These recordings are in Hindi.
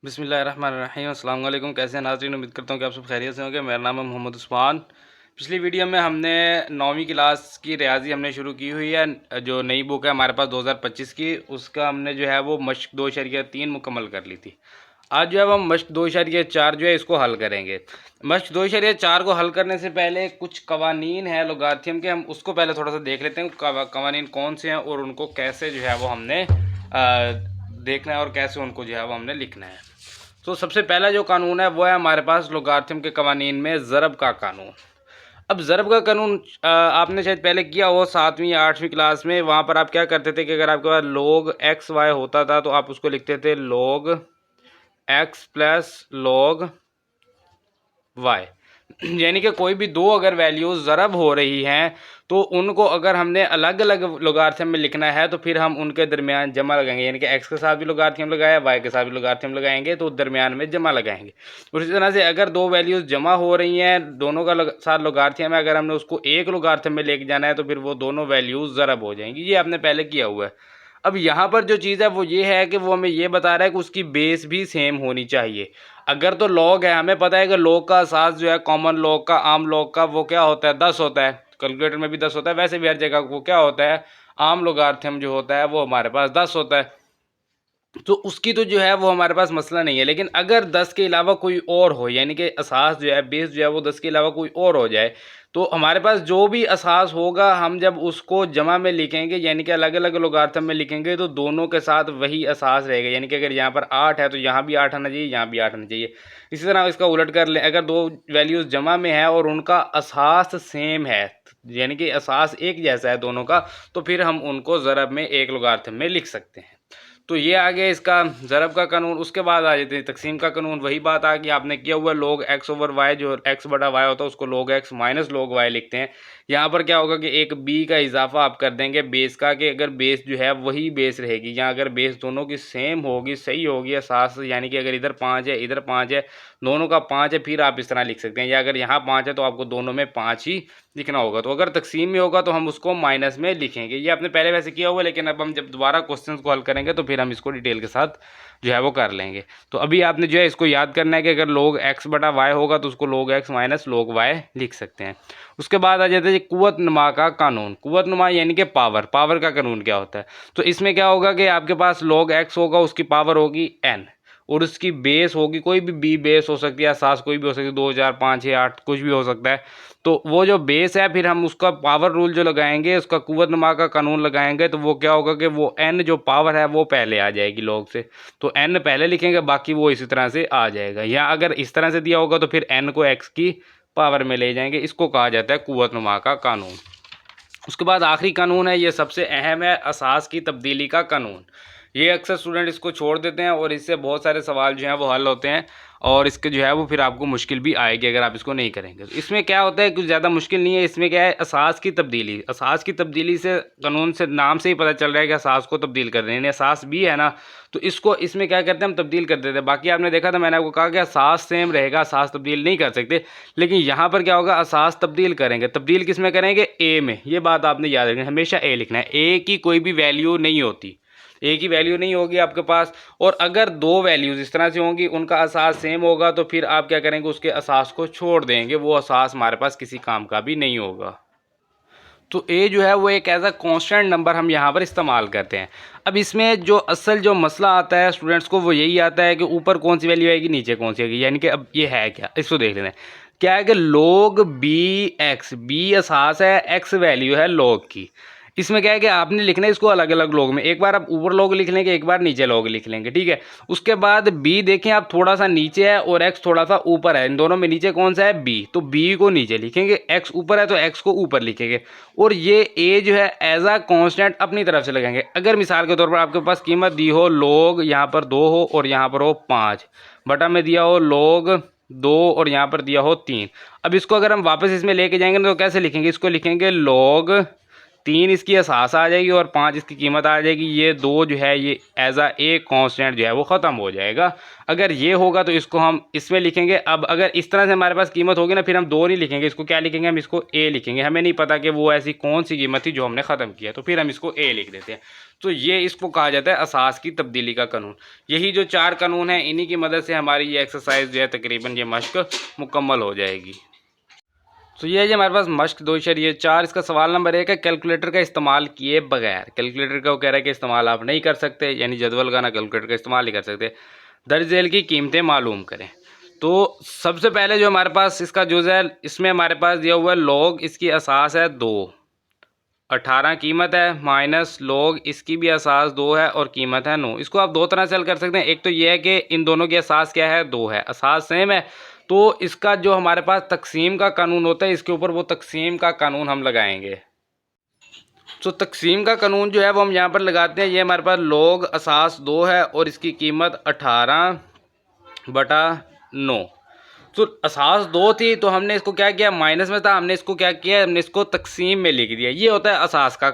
बिस्मिल्लाहिर्रहमानिर्रहीम। अस्सलाम वालेकुम। कैसे हैं नाज़रीन? उम्मीद करता हूँ कि आप सब खैरियत से होंगे। मेरा नाम है मोहम्मद उस्मान। पिछली वीडियो में हमने 9वीं क्लास की रियाजी हमने शुरू की हुई है। जो नई बुक है हमारे पास 2025 की, उसका हमने जो है वो मश्क 2.3 मुकम्मल कर ली थी। आज जो है हम मश्क 2.4 जो है इसको हल करेंगे। मश्क 2.4 को हल करने से पहले कुछ कवानीन है लोगारिथम के, हम उसको पहले थोड़ा सा देख लेते हैं। कवानीन कौन से हैं और उनको कैसे जो है वो हमने देखना है और कैसे उनको जो है वो हमने लिखना है। तो सबसे पहला जो कानून है वो है हमारे पास लोगारिथम के कवानीन में ज़रब का कानून। अब ज़रब का कानून आपने शायद पहले किया हो 7वीं या 8वीं क्लास में। वहाँ पर आप क्या करते थे कि अगर आपके पास log एक्स वाई होता था तो आप उसको लिखते थे log x plus log y. यानी कि कोई भी दो अगर वैल्यूज़ ज़रब हो रही हैं तो उनको अगर हमने अलग अलग लोगारिथम में लिखना है तो फिर हम उनके दरमियान जमा लगाएंगे। यानी कि एक्स के साथ भी लोगारिथम लगाया, वाई के साथ भी लोगारिथम लगाएंगे तो दरमियान में जमा लगाएंगे। उसी तरह से अगर दो वैल्यूज़ जमा हो रही हैं, दोनों का साथ लोगारिथम है, अगर हमने उसको एक लोगारिथम में लेके जाना है तो फिर वो दोनों वैल्यूज़ ज़रब हो जाएंगी। ये आपने पहले किया हुआ है। अब यहाँ पर जो चीज़ है वो ये है कि वो हमें ये बता रहा है कि उसकी बेस भी सेम होनी चाहिए। अगर तो लॉग है, हमें पता है कि लॉग का असास जो है कॉमन लॉग का, आम लॉग का, वो क्या होता है 10 होता है। कैलकुलेटर में भी 10 होता है, वैसे भी हर जगह वो क्या होता है, आम लोगारिथम जो होता है वो हमारे पास 10 होता है। तो उसकी तो जो है वो हमारे पास मसला नहीं है। लेकिन अगर 10 के अलावा कोई और हो, यानी कि असास जो है, बेस जो है वो 10 के अलावा कोई और हो जाए, तो हमारे पास जो भी असास होगा हम जब उसको जमा में लिखेंगे, यानी कि अलग अलग लोगारिथम में लिखेंगे, तो दोनों के साथ वही असास रहेगा। यानी कि अगर यहाँ पर 8 है तो यहाँ भी 8 आना चाहिए, यहाँ भी 8 आना चाहिए। इसी तरह इसका उलट कर लें, अगर दो वैल्यूज़ जमा में है और उनका असास सेम है, यानी कि असास एक जैसा है दोनों का, तो फिर हम उनको ज़रब में एक लोगारिथम में लिख सकते हैं। तो ये आ गया इसका ज़रब का कानून। उसके बाद आ जाते हैं तकसीम का कानून। वही बात आ गई, आपने किया हुआ log x ओवर वाई, जो x बटा वाई होता है उसको log x minus log y लिखते हैं। यहाँ पर क्या होगा कि एक b का इजाफा आप कर देंगे बेस का, कि अगर बेस जो है वही बेस रहेगी। यहाँ अगर बेस दोनों की सेम होगी, सही होगी असास, यानी कि अगर इधर 5 है इधर 5 है, दोनों का 5 है, फिर आप इस तरह लिख सकते हैं। या अगर यहाँ 5 है तो आपको दोनों में 5 ही लिखना होगा। तो अगर तकसीम में होगा तो हम उसको माइनस में लिखेंगे। ये आपने पहले वैसे किया हुआ, लेकिन अब हम जब दोबारा क्वेश्चन को हल करेंगे तो फिर हम इसको डिटेल के साथ जो है वो कर लेंगे। तो अभी आपने जो है इसको याद करना है कि अगर log x बटा वाई होगा तो उसको log x minus log y लिख सकते हैं। उसके बाद आ जाता है कुव्वत नुमा का कानून। कुव्वत नुमा यानी कि पावर का कानून क्या होता है। तो इसमें क्या होगा कि आपके पास log x होगा, उसकी पावर होगी n, और उसकी बेस होगी, कोई भी बी बेस हो सकती है, सास कोई भी हो सकती है, 2 4 5 6 8 कुछ भी हो सकता है। तो वो जो बेस है फिर हम उसका पावर रूल जो लगाएंगे, उसका कुव्वत नुमा का कानून लगाएंगे, तो वो क्या होगा कि वो n जो पावर है वो पहले आ जाएगी log से। तो n पहले लिखेंगे, बाकी वो इसी तरह से आ जाएगा। या अगर इस तरह से दिया होगा तो फिर n को x की पावर में ले जाएंगे। इसको कहा जाता है कुव्वत नुमा का कानून। उसके बाद आखिरी कानून है, ये सबसे अहम है, असास की तब्दीली का कानून। ये अक्सर स्टूडेंट इसको छोड़ देते हैं और इससे बहुत सारे सवाल जो हैं वो हल होते हैं, और इसके जो है वो फिर आपको मुश्किल भी आएगी अगर आप इसको नहीं करेंगे। तो इसमें क्या होता है, कुछ ज़्यादा मुश्किल नहीं है। इसमें क्या है, असास की तब्दीली। असास की तब्दीली से कानून से नाम से ही पता चल रहा है कि असास को तब्दील कर रहे हैं, यानी असास भी है ना, तो इसको इसमें क्या करते हैं, हम तब्दील कर देते हैं। बाकी आपने देखा था, मैंने आपको कहा कि असास सेम रहेगा, असास तब्दील नहीं कर सकते। लेकिन यहाँ पर क्या होगा, असास तब्दील करेंगे। तब्दील किस में करेंगे, ए में। ये बात आपने याद रखनी, हमेशा ए लिखना है। ए की कोई भी वैल्यू नहीं होती, एक ही वैल्यू नहीं होगी आपके पास। और अगर दो वैल्यूज़ इस तरह से होंगी, उनका असास सेम होगा, तो फिर आप क्या करेंगे, उसके असास को छोड़ देंगे। वो असास हमारे पास किसी काम का भी नहीं होगा। तो ए जो है वो एक एज अ कांस्टेंट नंबर हम यहाँ पर इस्तेमाल करते हैं। अब इसमें जो असल जो मसला आता है स्टूडेंट्स को, वो यही आता है कि ऊपर कौन सी वैल्यू आएगी, नीचे कौन सी आएगी। यानी कि अब ये है क्या, इसको देख लेते हैं। क्या है कि log बी एक्स, बी असास है, एक्स वैल्यू है log की। इसमें क्या है कि आपने लिखना है इसको अलग अलग log में। एक बार आप ऊपर log लिख लेंगे, एक बार नीचे log लिख लेंगे, ठीक है। उसके बाद b देखें आप थोड़ा सा नीचे है और x थोड़ा सा ऊपर है, इन दोनों में नीचे कौन सा है, b, तो b को नीचे लिखेंगे, x ऊपर है तो x को ऊपर लिखेंगे। और ये a जो है एज अ कांस्टेंट अपनी तरफ से लगाएंगे। अगर मिसाल के तौर पर आपके पास कीमत दी हो log यहाँ पर 2 हो और यहाँ पर हो 5, बटा में दिया हो log 2 और यहाँ पर दिया हो 3। अब इसको अगर हम वापस इसमें लेके जाएंगे तो कैसे लिखेंगे, इसको लिखेंगे log 3 इसकी असास आ जाएगी और 5 इसकी कीमत आ जाएगी। ये 2 जो है ये एज आ एक कांस्टेंट जो है वो ख़त्म हो जाएगा। अगर ये होगा तो इसको हम इसमें लिखेंगे। अब अगर इस तरह से हमारे पास कीमत होगी ना, फिर हम 2 नहीं लिखेंगे, इसको क्या लिखेंगे, हम इसको ए लिखेंगे। हमें नहीं पता कि वो ऐसी कौन सी कीमत थी जो हमने ख़त्म किया, तो फिर हम इसको ए लिख देते हैं। तो ये इसको कहा जाता है असास की तब्दीली का कानून। यही जो 4 कानून हैं, इन्हीं की मदद से हमारी ये एक्सरसाइज जो है तकरीबन ये मश्क मुकम्मल हो जाएगी। तो ये है जी हमारे पास मश्क 2.4। इसका सवाल नंबर 1 है, कैलकुलेटर का इस्तेमाल किए बगैर। कैलकुलेटर का वो कह रहा है कि इस्तेमाल आप नहीं कर सकते, यानी जदवल का ना कैलकुलेटर का इस्तेमाल नहीं कर सकते। दर्ज झेल की कीमतें मालूम करें। तो सबसे पहले जो हमारे पास इसका जुज़ है, इसमें हमारे पास दिया हुआ है लॉग, इसकी असास है 2, 18 कीमत है, माइनस लॉग इसकी भी असास 2 है और कीमत है 9। इसको आप 2 तरह से हल कर सकते हैं। एक तो ये है कि इन दोनों की असास क्या है, 2 है, असास सेम है, तो इसका जो हमारे पास तकसीम का कानून होता है, इसके ऊपर वो तकसीम का कानून हम लगाएंगे। तो तकसीम का कानून जो है वो हम यहाँ पर लगाते हैं। ये हमारे पास लॉग असास 2 है और इसकी कीमत 18/9। तो असास 2 थी, तो हमने इसको क्या किया, माइनस में था, हमने इसको क्या किया, हमने इसको तकसीम में लिख दिया। ये होता है असास का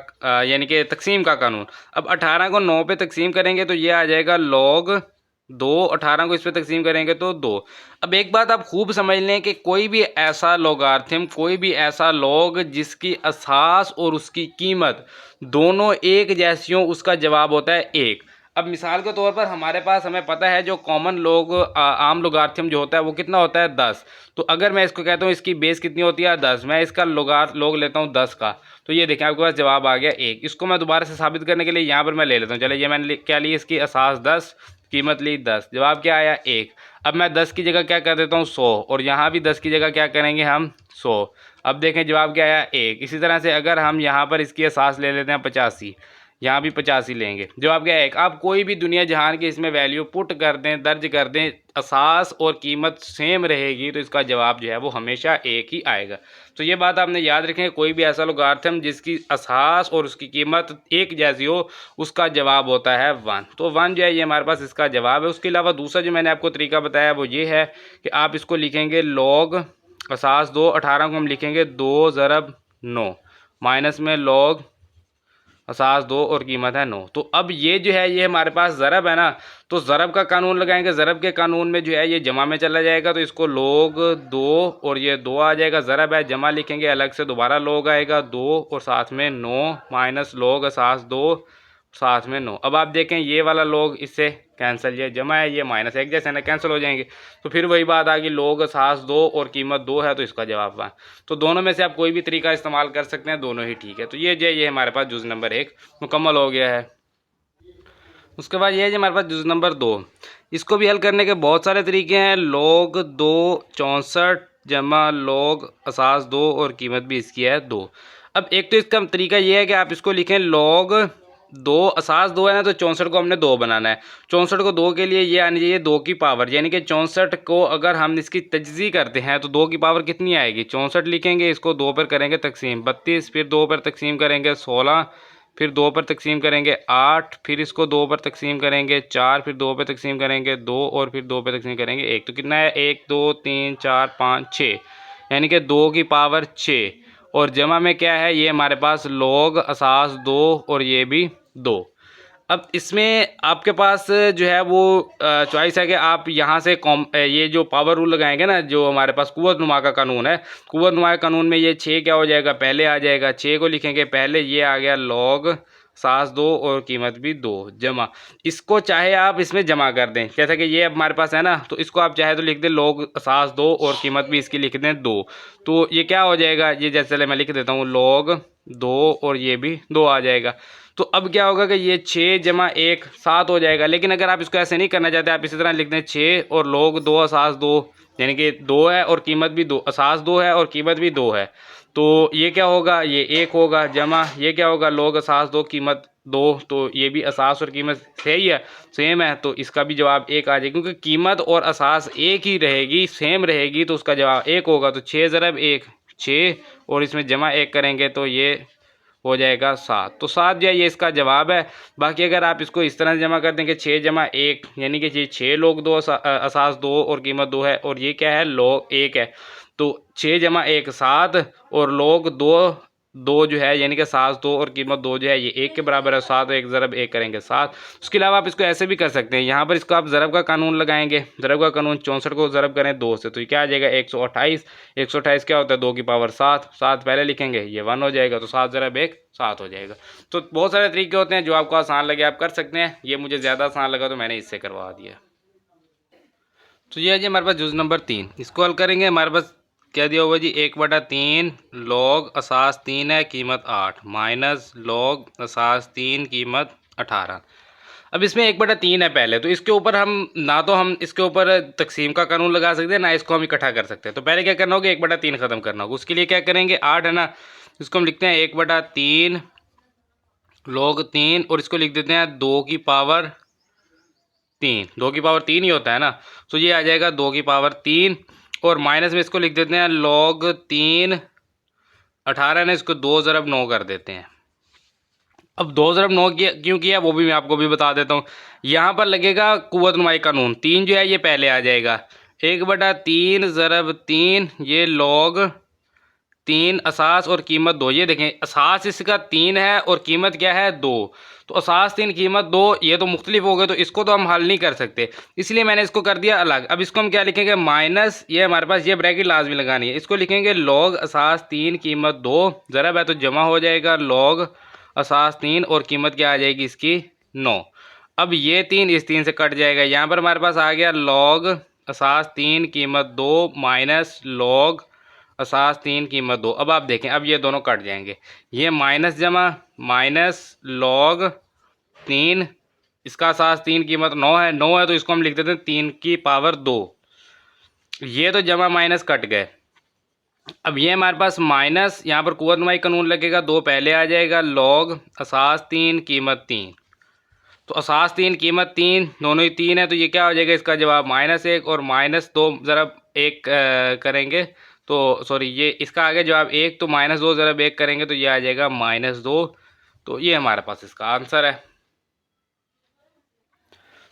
यानी कि तकसीम का कानून। अब 18 को 9 पे तकसीम करेंगे तो ये आ जाएगा लॉग 2, 18 को इस पे तकसीम करेंगे तो 2। अब एक बात आप खूब समझ लें कि कोई भी ऐसा लॉगरिथम, कोई भी ऐसा लॉग जिसकी असास और उसकी कीमत दोनों एक जैसी हो, उसका जवाब होता है 1। अब मिसाल के तौर पर हमारे पास, हमें पता है जो कॉमन लॉग आम लॉगरिथम जो होता है वो कितना होता है, 10। तो अगर मैं इसको कहता हूँ इसकी बेस कितनी होती है, 10, मैं इसका लॉग लेता हूँ 10 का, तो ये देखें आपके पास जवाब आ गया 1। इसको मैं दोबारा से साबित करने के लिए यहाँ पर मैं ले लेता हूँ। चलिए, ये मैंने क्या ली, इसकी असास 10, कीमत ली 10, जवाब क्या आया 1। अब मैं 10 की जगह क्या कर देता हूँ 100, और यहाँ भी 10 की जगह क्या करेंगे हम 100। अब देखें जवाब क्या आया 1। इसी तरह से अगर हम यहाँ पर इसकी असास ले लेते हैं 85, यहाँ भी 85 लेंगे, जवाब क्या है 1। आप कोई भी दुनिया जहान की इसमें वैल्यू पुट कर दें, दर्ज कर दें, असास और कीमत सेम रहेगी, तो इसका जवाब जो है वो हमेशा 1 ही आएगा। तो ये बात आपने याद रखें, कोई भी ऐसा लॉगरिथम जिसकी असास और उसकी कीमत एक जैसी हो, उसका जवाब होता है 1। तो 1 जो है ये हमारे पास इसका जवाब है। उसके अलावा दूसरा जो मैंने आपको तरीका बताया वो ये है कि आप इसको लिखेंगे लॉग असास 2, 18 को हम लिखेंगे 2 ज़रब 9, माइनस में लॉग असास 2 और कीमत है 9। तो अब ये जो है ये हमारे पास ज़रब है ना, तो ज़रब का कानून लगाएंगे। ज़रब के कानून में जो है ये जमा में चला जाएगा, तो इसको लॉग 2 और ये 2 आ जाएगा। ज़रब है, जमा लिखेंगे अलग से, दोबारा लॉग आएगा 2 और साथ में 9 माइनस लॉग असास 2 साथ में 9। अब आप देखें ये वाला लॉग इससे कैंसिल, ये जमा है ये माइनस, एक जैसे ना कैंसिल हो जाएंगे। तो फिर वही बात आ गई, लॉग असास 2 और कीमत 2 है, तो इसका जवाब 1। तो दोनों में से आप कोई भी तरीका इस्तेमाल कर सकते हैं, दोनों ही ठीक है। तो ये हमारे पास जुज़ नंबर 1 मुकम्मल हो गया है। उसके बाद ये है हमारे पास जुज़ नंबर 2। इसको भी हल करने के बहुत सारे तरीके हैं। लॉग 2 64 जमा लॉग असास 2 और कीमत भी इसकी है 2। अब एक तो इसका तरीका ये है कि आप इसको लिखें लॉग 2 असास 2 है ना, तो 64 को हमने 2 बनाना है। 64 को 2 के लिए ये आनी चाहिए 2 की पावर, यानी कि 64 को अगर हम इसकी तजज़ी करते हैं तो 2 की पावर कितनी आएगी, 64 लिखेंगे, इसको 2 पर करेंगे तकसीम 32, फिर 2 पर तकसीम करेंगे 16, फिर 2 पर तकसीम करेंगे 8, फिर इसको 2 पर तकसीम करेंगे 4, फिर 2 पर तकसीम करेंगे 2 और फिर 2 पर तकसीम करेंगे 1। तो कितना है 1 2 3 4 5 6, यानी कि 2 की पावर 6। और जमा में क्या है, ये हमारे पास लॉग असास 2 और ये भी 2। अब इसमें आपके पास जो है वो चॉइस है कि आप यहाँ से ये जो पावर रूल लगाएंगे ना, जो हमारे पास कुव्वत नुमा का कानून है, कुव्वत नुमा का कानून में ये 6 क्या हो जाएगा, पहले आ जाएगा, 6 को लिखेंगे पहले, ये आ गया लॉग सास 2 और कीमत भी 2 जमा। इसको चाहे आप इसमें जमा कर दें, जैसा कि ये हमारे पास है ना, तो इसको आप चाहे तो लिख दें लॉग सास 2 और कीमत भी इसकी लिख दें 2। तो ये क्या हो जाएगा, ये जैसे मैं लिख देता हूँ लॉग 2 और ये भी 2 आ जाएगा। तो अब क्या होगा कि ये 6 जमा 1 7 हो जाएगा। लेकिन अगर आप इसको ऐसे नहीं करना चाहते, आप इसी तरह लिख दें 6 और लॉग 2 असास 2, यानी कि 2 है और कीमत भी 2, असास 2 है और कीमत भी 2 है, तो ये क्या होगा, ये 1 होगा, जमा ये क्या होगा लॉग असास 2 कीमत 2, तो ये भी असास और कीमत सही है, सेम है, तो इसका भी जवाब 1 आ जाएगा। क्योंकि कीमत और असास एक ही रहेगी, सेम रहेगी, तो उसका जवाब 1 होगा। तो 6 ज़रब 1 6 और इसमें जमा 1 करेंगे तो ये हो जाएगा 7। तो 7 जो है ये इसका जवाब है। बाकी अगर आप इसको इस तरह से जमा कर देंगे 6 जमा 1, यानी कि ये 6 लॉग 2 असास 2 और कीमत 2 है, और ये क्या है लॉग 1 है, तो 6 जमा 1 7 और लॉग 2 दो जो है यानी कि 7 2 और कीमत 2 जो है ये 1 के बराबर है। 7 और 1 ज़रब 1 करेंगे 7। उसके अलावा आप इसको ऐसे भी कर सकते हैं, यहाँ पर इसको आप ज़रब का कानून लगाएंगे। ज़रब का कानून 64 को ज़रब करें 2 से तो ये क्या आ जाएगा 128। 128 क्या होता है 2 की पावर 7। 7 पहले लिखेंगे ये 1 हो जाएगा, तो 7 ज़रब 1 7 हो जाएगा। तो बहुत सारे तरीके होते हैं, जो आपको आसान लगे आप कर सकते हैं। ये मुझे ज़्यादा आसान लगा तो मैंने इससे करवा दिया। तो ये है जी हमारे पास जुज़ नंबर 3। इसको हल करेंगे। हमारे पास क्या दिया हुआ जी 1/3 लॉग असास 3 है कीमत 8 माइनस लॉग असास 3 कीमत 18। अब इसमें 1/3 है पहले, तो इसके ऊपर हम ना तो हम इसके ऊपर तकसीम का कानून लगा सकते हैं, ना इसको हम इकट्ठा कर सकते हैं। तो पहले क्या करना होगा 1/3 ख़त्म करना होगा। उसके लिए क्या करेंगे 8 है ना, इसको हम लिखते हैं 1/3 लॉग 3 और इसको लिख देते हैं 2 की पावर 3। 2 की पावर 3 ही होता है ना, तो ये आ जाएगा 2 की पावर 3 और माइनस में इसको लिख देते हैं लॉग 3 18 ने इसको 2 ज़रब 9 कर देते हैं। अब 2 ज़रब 9 क्यों किया वो भी मैं आपको भी बता देता हूँ। यहाँ पर लगेगा कुव्वत नुमाई कानून। 3 जो है ये पहले आ जाएगा 1/3 ज़रब 3 ये लॉग 3 असास और कीमत 2। ये देखें असास इसका 3 है और कीमत क्या है 2, तो असास 3 कीमत 2 ये तो मुख्तलिफ हो गए, तो इसको तो हम हल नहीं कर सकते, इसलिए मैंने इसको कर दिया अलग। अब इसको हम क्या लिखेंगे माइनस, ये हमारे पास ये ब्रैकेट लाजमी लगानी है, इसको लिखेंगे लॉग असास 3 कीमत 2 ज़रब है तो जमा हो जाएगा लॉग असास 3 और कीमत क्या आ जाएगी इसकी 9। अब ये 3 इस 3 से कट जाएगा, यहाँ पर हमारे पास आ गया लॉग असास 3 कीमत 2 माइनस लॉग असास 3 कीमत 2। अब आप देखें अब ये दोनों कट जाएंगे, ये माइनस जमा माइनस लॉग 3 इसका असास 3 कीमत 9 है। 9 है तो इसको हम लिख देते हैं 3 की पावर 2। ये तो जमा माइनस कट गए। अब ये हमारे पास माइनस यहाँ पर कुव्वत नुमाई कानून लगेगा, 2 पहले आ जाएगा लॉग असास 3 कीमत 3। तो असास 3 कीमत 3 दोनों ही 3 है, तो ये क्या हो जाएगा इसका जवाब -1 और -2 ज़रब 1 करेंगे तो सॉरी ये इसका आगे जवाब 1 तो -2 ज़रब 1 करेंगे तो ये आ जाएगा -2। तो ये हमारे पास इसका आंसर है।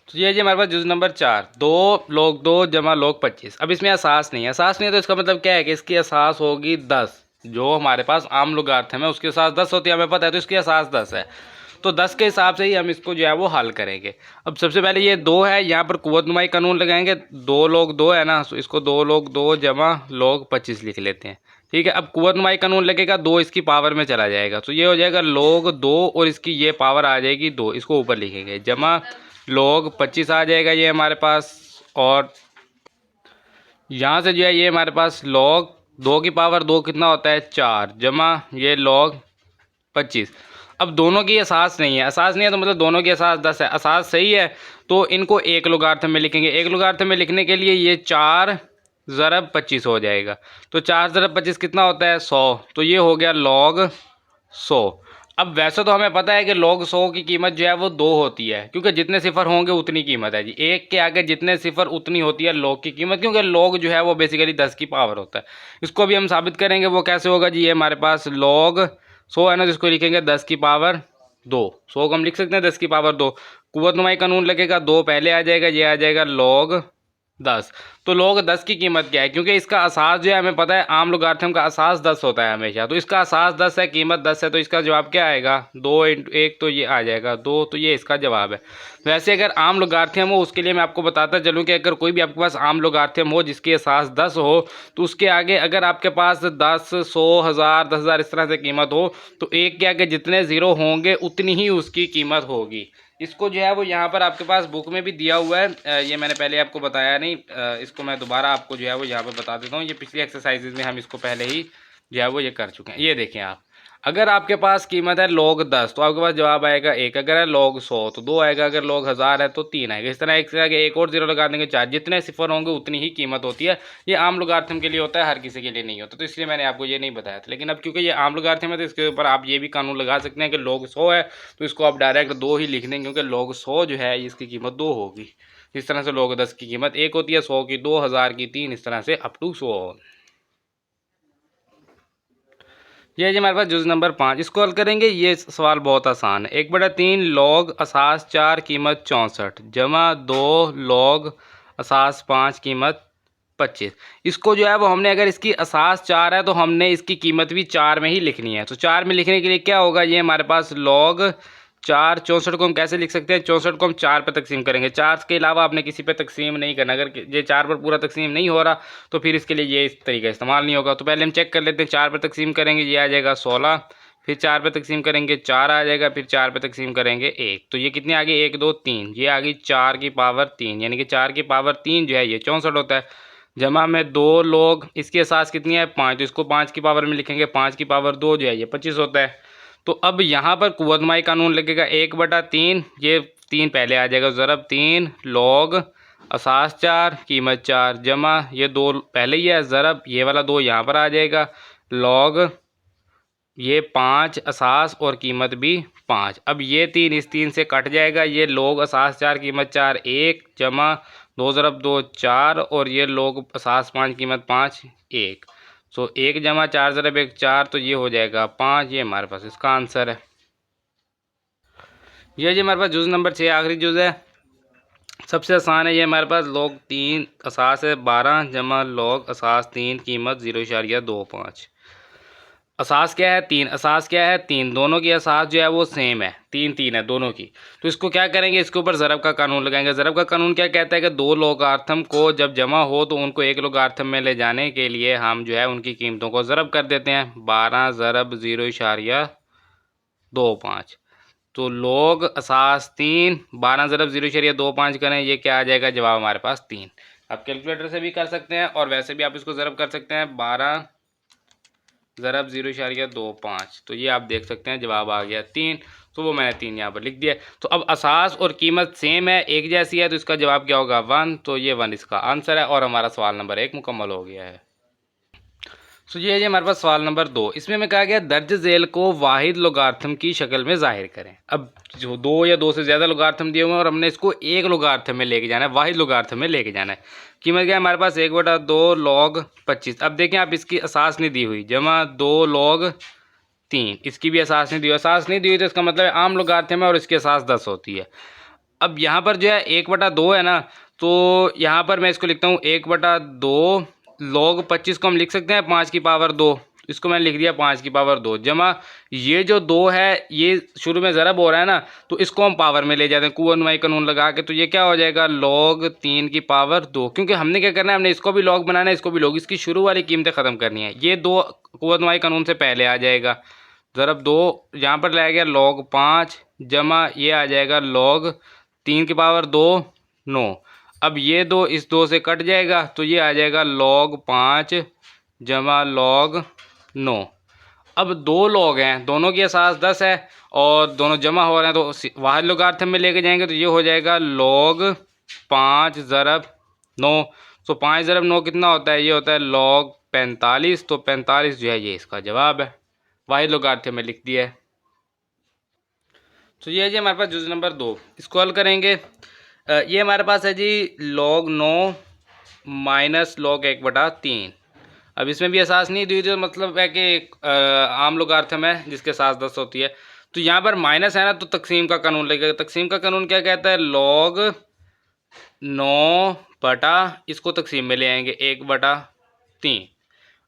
तो ये जी हमारे पास जुज़ नंबर 4 2 log 2 जमा log 25। अब इसमें असास नहीं है, असास नहीं है तो इसका मतलब क्या है कि इसकी असास होगी 10। जो हमारे पास आम लोगारिथम है उसकी असास 10 होती है, हमें पता है, तो इसकी असास 10 है। तो 10 के हिसाब से ही हम इसको जो है वो हल करेंगे। अब सबसे पहले ये 2 है, यहाँ पर कुव्वत नुमाई कानून लगाएंगे। 2 log 2 है ना, तो इसको 2 log 2 जमा log 25 लिख लेते हैं। ठीक है, अब कुव्वत नुमाई कानून लगेगा, 2 इसकी पावर में चला जाएगा, तो ये हो जाएगा log 2 और इसकी ये पावर आ जाएगी 2, इसको ऊपर लिखेंगे जमा log 25 आ जाएगा ये हमारे पास। और यहाँ से जो है ये हमारे पास log 2 की पावर 2 कितना होता है 4 जमा ये log 25। अब दोनों की असास नहीं है, असास नहीं है तो मतलब दोनों की असास 10 है। असास सही है तो इनको एक लोगारिथम में लिखेंगे। एक लोगारिथम में लिखने के लिए ये 4 ज़रब 25 हो जाएगा, तो 4 ज़रब 25 कितना होता है 100, तो ये हो गया log 100। अब वैसे तो हमें पता है कि log 100 की कीमत जो है वो 2 होती है, क्योंकि जितने सिफर होंगे उतनी कीमत है जी। एक के आगे जितने सिफर उतनी होती है log की कीमत, क्योंकि log जो है वो बेसिकली 10 की पावर होता है। इसको भी हम साबित करेंगे, वो कैसे होगा जी। ये हमारे पास log 100 है ना, जिसको लिखेंगे 10 की पावर 2। 100 को हम लिख सकते हैं 10 की पावर 2। कुव्वत नुमाई कानून लगेगा, 2 पहले आ जाएगा, ये आ जाएगा log 10। तो log 10 की कीमत क्या है, क्योंकि इसका असास जो है हमें पता है आम लोगारिथम का असास 10 होता है हमेशा, तो इसका असास 10 है कीमत 10 है, तो इसका जवाब क्या आएगा 2 × 1, तो ये आ जाएगा 2, तो ये इसका जवाब है। वैसे अगर आम लोगारिथम हो उसके लिए मैं आपको बताता चलूँ कि अगर कोई भी आपके पास आम लोगारिथम हो जिसकी असास 10 हो, तो उसके आगे अगर आपके पास 10 100 1000 10,000 इस तरह से कीमत हो, तो एक के आगे जितने ज़ीरो होंगे उतनी ही उसकी कीमत होगी। इसको जो है वो यहाँ पर आपके पास बुक में भी दिया हुआ है, ये मैंने पहले आपको बताया नहीं, इसको मैं दोबारा आपको जो है वो यहाँ पर बता देता हूँ। ये पिछली एक्सरसाइजेज में हम इसको पहले ही जो है वो ये कर चुके हैं। ये देखें आप, अगर आपके पास कीमत है log 10 तो आपके पास जवाब आएगा 1, अगर है log 100 तो 2 आएगा, अगर log 1000 है तो 3 आएगा। इस तरह एक से आगे एक और जीरो लगा देंगे 4, जितने सिफर होंगे उतनी ही कीमत होती है। ये आम लोगारिथम के लिए होता है, हर किसी के लिए नहीं होता, तो इसलिए मैंने आपको ये नहीं बताया था। लेकिन अब क्योंकि ये आम लोगारिथम है तो इसके ऊपर आप ये भी कानून लगा सकते हैं कि log 100 है तो इसको आप डायरेक्ट 2 ही लिख देंगे, क्योंकि log 100 जो है इसकी कीमत 2 होगी। इस तरह से log 10 की कीमत 1 होती है, 100 की 2, 1000 की 3, इस तरह से अप टू 100। ये जी हमारे पास जुज़ नंबर 5, इसको हल करेंगे। ये सवाल बहुत आसान है। 1/3 log असास 4 कीमत 64 जमा 2 log असास 5 कीमत 25। इसको जो है वो हमने, अगर इसकी असास 4 है तो हमने इसकी कीमत भी 4 में ही लिखनी है। तो 4 में लिखने के लिए क्या होगा, ये हमारे पास log 4, 64 को हम कैसे लिख सकते हैं, 64 को हम 4 पे तकसीम करेंगे। 4 के अलावा आपने किसी पे तकसीम नहीं करना। अगर ये 4 पर पूरा तकसीम नहीं हो रहा तो फिर इसके लिए ये इस तरीका इस्तेमाल नहीं होगा। तो पहले हम चेक कर लेते हैं, 4 पर तकसीम करेंगे ये आ जाएगा 16, फिर 4 पे तकसीम करेंगे 4 आ जाएगा, फिर 4 पे तकसीम करेंगे 1। तो ये कितनी आ गई, 1 2 3, ये आ गई 4 की पावर 3, यानी कि 4 की पावर 3 जो है ये 64 होता है। जमा में 2 log, इसकी असास कितनी है 5, तो इसको 5 की पावर में लिखेंगे, 5 की पावर 2 जो है ये 25 होता है। तो अब यहाँ पर कुव्वतमाई कानून लगेगा 1/3, ये 3 पहले आ जाएगा, ज़रब 3 log असास 4 कीमत 4 जमा ये 2 पहले ही है, ज़रब ये वाला 2 यहाँ पर आ जाएगा, log ये 5 असास और कीमत भी 5। अब ये 3 इस 3 से कट जाएगा, ये log असास 4 कीमत 4 1 जमा 2 ज़रब 2 4 और ये log असास 5 कीमत 5 1। सो 1 जमा 4 ज़रब 1 4, तो ये हो जाएगा 5। ये हमारे पास इसका आंसर है। ये जी हमारे पास जुज़ नंबर 6 आखिरी जुज़ है, सबसे आसान है। ये हमारे पास log 3 असास है 12 जमा log असास 3 कीमत 0.25। असास क्या है 3, असास क्या है 3, दोनों की असास जो है वो सेम है, 3 3 है दोनों की। तो इसको क्या करेंगे, इसके ऊपर ज़रब का कानून लगाएंगे। ज़रब का कानून क्या कहता है कि 2 लोगार्थम को जब जमा हो तो उनको एक लोगार्थम में ले जाने के लिए हम जो है उनकी कीमतों को ज़रब कर देते हैं। 12 ज़रब 0.25, तो log असास 3 12 ज़रब 0.25 करें, ये क्या आ जाएगा, जवाब हमारे पास 3। आप कैलकुलेटर से भी कर सकते हैं और वैसे भी आप इसको ज़रब कर सकते हैं, 12 ज़रब 0.25, तो ये आप देख सकते हैं जवाब आ गया 3। तो वो मैंने 3 यहाँ पर लिख दिया। तो अब असास और कीमत सेम है, एक जैसी है, तो इसका जवाब क्या होगा 1। तो ये 1 इसका आंसर है और हमारा सवाल नंबर 1 मुकम्मल हो गया है। तो ये है हमारे पास सवाल नंबर 2। इसमें हमें कहा गया दर्ज झेल को वाहिद लोगार्थम की शक्ल में जाहिर करें। अब जो 2 या 2 से ज़्यादा लोगार्थम दिए हुए हैं और हमने इसको एक लोगार्थम में लेके जाना है, वाहिद लोगार्थम में लेके जाना है। कीमत क्या है हमारे पास 1/2 log 25। अब देखें आप इसकी असास नहीं दी हुई, जमा 2 log 3, इसकी भी असास नहीं दी हुई। असास नहीं दी हुई तो इसका मतलब है आम लोगार्थम है और इसकी असास 10 होती है। अब यहाँ पर जो है 1/2 है ना, तो यहाँ पर मैं इसको लिखता हूँ 1/2 log 25 को हम लिख सकते हैं 5 की पावर 2, इसको मैंने लिख दिया 5 की पावर 2 जमा ये जो 2 है ये शुरू में ज़रब हो रहा है ना, तो इसको हम पावर में ले जाते हैं कुव्वतमाई कानून लगा के। तो ये क्या हो जाएगा log 3 की पावर 2, क्योंकि हमने क्या करना है, हमने इसको भी log बनाना है, इसको भी log, इसकी शुरू वाली कीमतें ख़त्म करनी है। ये 2 कुव्वतमाई कानून से पहले आ जाएगा, ज़रब 2 यहाँ पर लाया गया log 5 जमा ये आ जाएगा log 3 की पावर 2 9। अब ये 2 इस 2 से कट जाएगा, तो ये आ जाएगा log 5 जमा log 9। अब 2 log हैं, दोनों की असास 10 है और दोनों जमा हो रहे हैं, तो वाहिद लोगार्थम में लेके जाएंगे, तो ये हो जाएगा log 5 ज़रब 9। तो 5 ज़रब 9 कितना होता है, ये होता है log 45। तो 45 जो है ये इसका जवाब है, वाहिद लोगार्थम में लिख दिया है। तो ये है जी हमारे पास जुज़ नंबर 2। इसको हल करेंगे, ये हमारे पास है जी log 9 माइनस log 1/3। अब इसमें भी असास नहीं दी, तो मतलब है कि आम लोगार्थम है जिसके असास 10 होती है। तो यहाँ पर माइनस है ना, तो तकसीम का कानून लगेगा। तकसीम का कानून क्या कहता है, log 9 बटा इसको तकसीम में ले आएंगे 1/3।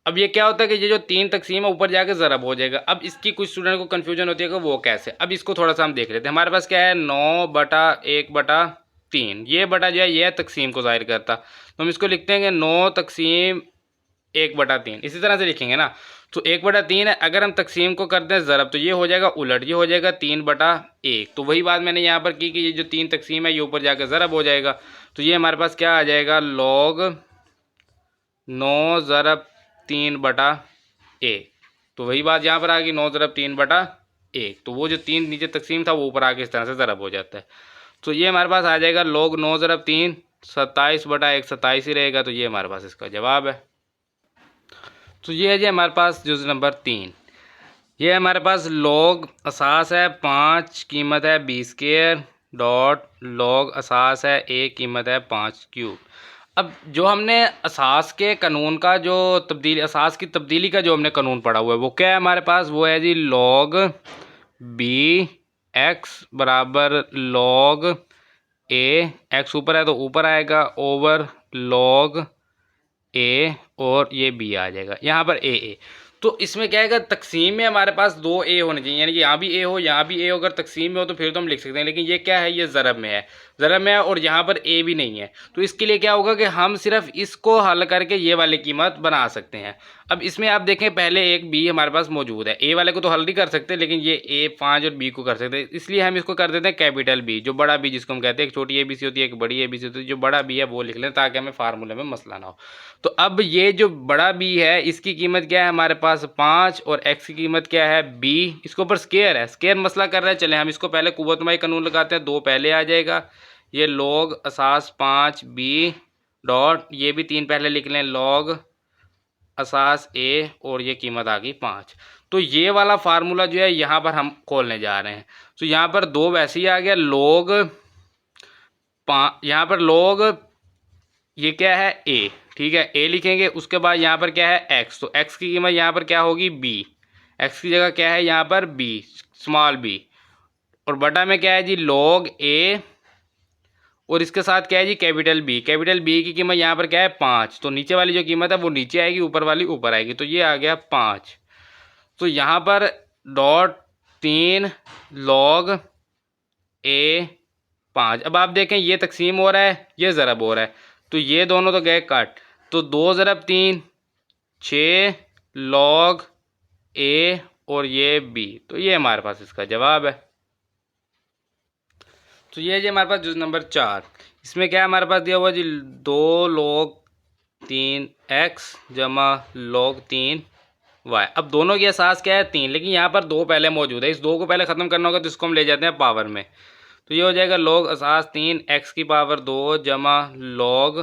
अब ये क्या होता है कि ये जो 3 तकसीम है ऊपर जाके ज़रब हो जाएगा। अब इसकी कुछ स्टूडेंट को कन्फ्यूजन होती है कि वो कैसे। अब इसको थोड़ा सा हम देख लेते हैं। हमारे पास क्या है 9/1/3, ये बटा जो है ये तकसीम को ज़ाहिर करता, तो हम इसको लिखते हैं कि 9 तकसीम 1/3, इसी तरह से लिखेंगे ना। तो 1/3 है, अगर हम तकसीम को करते हैं ज़रब तो ये हो जाएगा उलट, ये हो जाएगा 3/1। तो वही बात मैंने यहाँ पर की कि ये जो 3 तकसीम है ये ऊपर जाकर ज़रब हो जाएगा। तो ये हमारे पास क्या आ जाएगा log 9 ज़रब 3/1। तो वही बात यहाँ पर आ गई 9 ज़रब 3/1। तो वो जो 3 नीचे तकसीम था वो ऊपर आके इस तरह से ज़रब हो जाता है। तो ये हमारे पास आ जाएगा log 9 ज़रब 3 27/1, 27 ही रहेगा। तो ये हमारे पास इसका जवाब है। तो ये है जी हमारे पास जुज़ नंबर 3। ये हमारे पास log असास है 5 कीमत है 20² डॉट log असास है 1 कीमत है 5 क्यूब। अब जो हमने असास के कानून का जो तब्दीली, असास की तब्दीली का जो हमने कानून पढ़ा हुआ है वो क्या है हमारे पास, वो है जी log b x बराबर log a, x ऊपर है तो ऊपर आएगा, ओवर log ए और ये बी आ जाएगा, यहाँ पर ए। तो इसमें क्या है, तकसीम में हमारे पास 2 ए होने चाहिए, यानी कि यहाँ भी ए हो यहाँ भी ए हो। अगर तकसीम में हो तो फिर तो हम लिख सकते हैं, लेकिन ये क्या है, ये ज़रब में है, ज़रब में है और यहाँ पर ए भी नहीं है। तो इसके लिए क्या होगा कि हम सिर्फ इसको हल करके ये वाली कीमत बना सकते हैं। अब इसमें आप देखें, पहले एक बी हमारे पास मौजूद है, ए वाले को तो हल नहीं कर सकते, लेकिन ये ए 5 और बी को कर सकते हैं। इसलिए हम इसको कर देते हैं कैपिटल बी, जो बड़ा बी जिसको हम कहते हैं। एक छोटी ए बी सी होती है, एक बड़ी ए बी सी होती है। जो बड़ा बी है वो लिख लें ताकि हमें फार्मूले में मसला ना हो। तो अब ये जो बड़ा बी है इसकी कीमत क्या है हमारे पास 5, और एक्स की कीमत क्या है बी। इसके ऊपर स्केयर है, स्केयर मसला कर रहा है। चले हम इसको पहले कुव्वतमाई कानून लगाते हैं, 2 पहले आ जाएगा, ये लॉग असास 5 बी डॉट, ये भी 3 पहले लिख लें, लॉग असास ए, और ये कीमत आ गई 5। तो ये वाला फार्मूला जो है यहाँ पर हम खोलने जा रहे हैं। तो यहाँ पर 2 वैसे ही आ गया, लॉग यहाँ पर लॉग ये क्या है ए, ठीक है, ए लिखेंगे। उसके बाद यहाँ पर क्या है एक्स, तो एक्स की कीमत यहाँ पर क्या होगी बी, एक्स की जगह क्या है यहाँ पर बी, स्मॉल बी, और बटा में क्या है जी लॉग ए, और इसके साथ क्या है G capital B. Capital B की कीमत यहाँ पर क्या है 5, तो नीचे वाली जो कीमत है वो नीचे आएगी, ऊपर वाली ऊपर आएगी, तो ये आ गया 5। तो यहाँ पर डॉट 3 लॉग ए 5। अब आप देखें ये तकसीम हो रहा है, ये ज़रब हो रहा है, तो ये दोनों तो गए कट, तो 2 ज़रब 3 6 लॉग ए, और ये बी। तो ये हमारे पास इसका जवाब है। तो ये जी हमारे पास जुज़ नंबर 4, इसमें क्या है हमारे पास दिया हुआ जी 2 लॉग 3 एक्स जमा लॉग 3 वाई। अब दोनों की असास क्या है 3, लेकिन यहाँ पर 2 पहले मौजूद है, इस 2 को पहले ख़त्म करना होगा, तो इसको हम ले जाते हैं पावर में। तो ये हो जाएगा लॉग असास 3 एक्स की पावर 2 जमा लॉग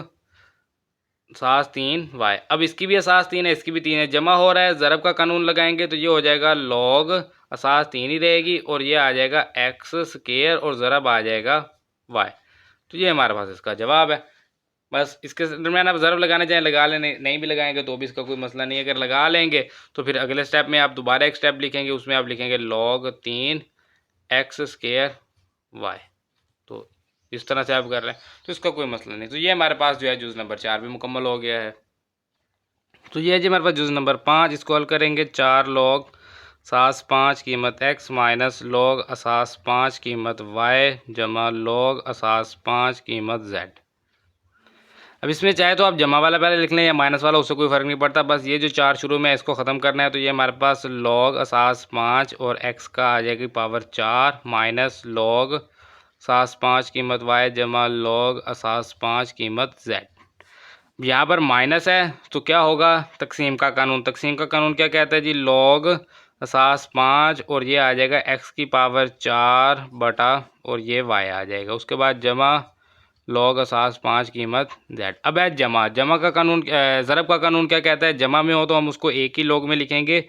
असास 3 वाई। अब इसकी भी असास 3 है, इसकी भी 3 है, जमा हो रहा है, ज़रब का कानून लगाएंगे तो ये हो जाएगा लॉग असास 3 ही रहेगी, और ये आ जाएगा एक्स स्केयर, और ज़रब आ जाएगा वाई। तो ये हमारे पास इसका जवाब है। बस इसके दरम्यान आप ज़रब लगाना चाहें लगा लें, नहीं भी लगाएंगे तो भी इसका कोई मसला नहीं है। अगर लगा लेंगे तो फिर अगले स्टेप में आप दोबारा एक स्टेप लिखेंगे, उसमें आप लिखेंगे लॉग 3 एक्स स्केयर वाई। तो इस तरह से आप कर रहे हैं तो इसका कोई मसला नहीं। तो ये हमारे पास जो है जुज़ नंबर 4 भी मुकम्मल हो गया है। तो ये जी हमारे पास जुज़ नंबर 5, इसको हल करेंगे। 4 लॉग असास 5 कीमत x माइनस लॉग असास 5 कीमत y जमा लॉग असास 5 कीमत z। अब इसमें चाहे तो आप जमा वाला पहले लिख लें या माइनस वाला, उससे कोई फ़र्क नहीं पड़ता। बस ये जो 4 शुरू में इसको ख़त्म करना है। तो ये हमारे पास लॉग असास 5 और x का आ जाएगी पावर 4 माइनस लॉग असास 5 कीमत y जमा लॉग असास 5 कीमत z। यहाँ पर माइनस है तो क्या होगा, तकसीम का कानून। तकसीम का कानून क्या कहता है जी, लॉग असास 5 और ये आ जाएगा x की पावर 4 बटा और ये y आ जाएगा। उसके बाद जमा लॉग असास 5 कीमत z। अब है जमा का कानून, ज़रब का कानून क्या कहता है, जमा में हो तो हम उसको एक ही लॉग में लिखेंगे।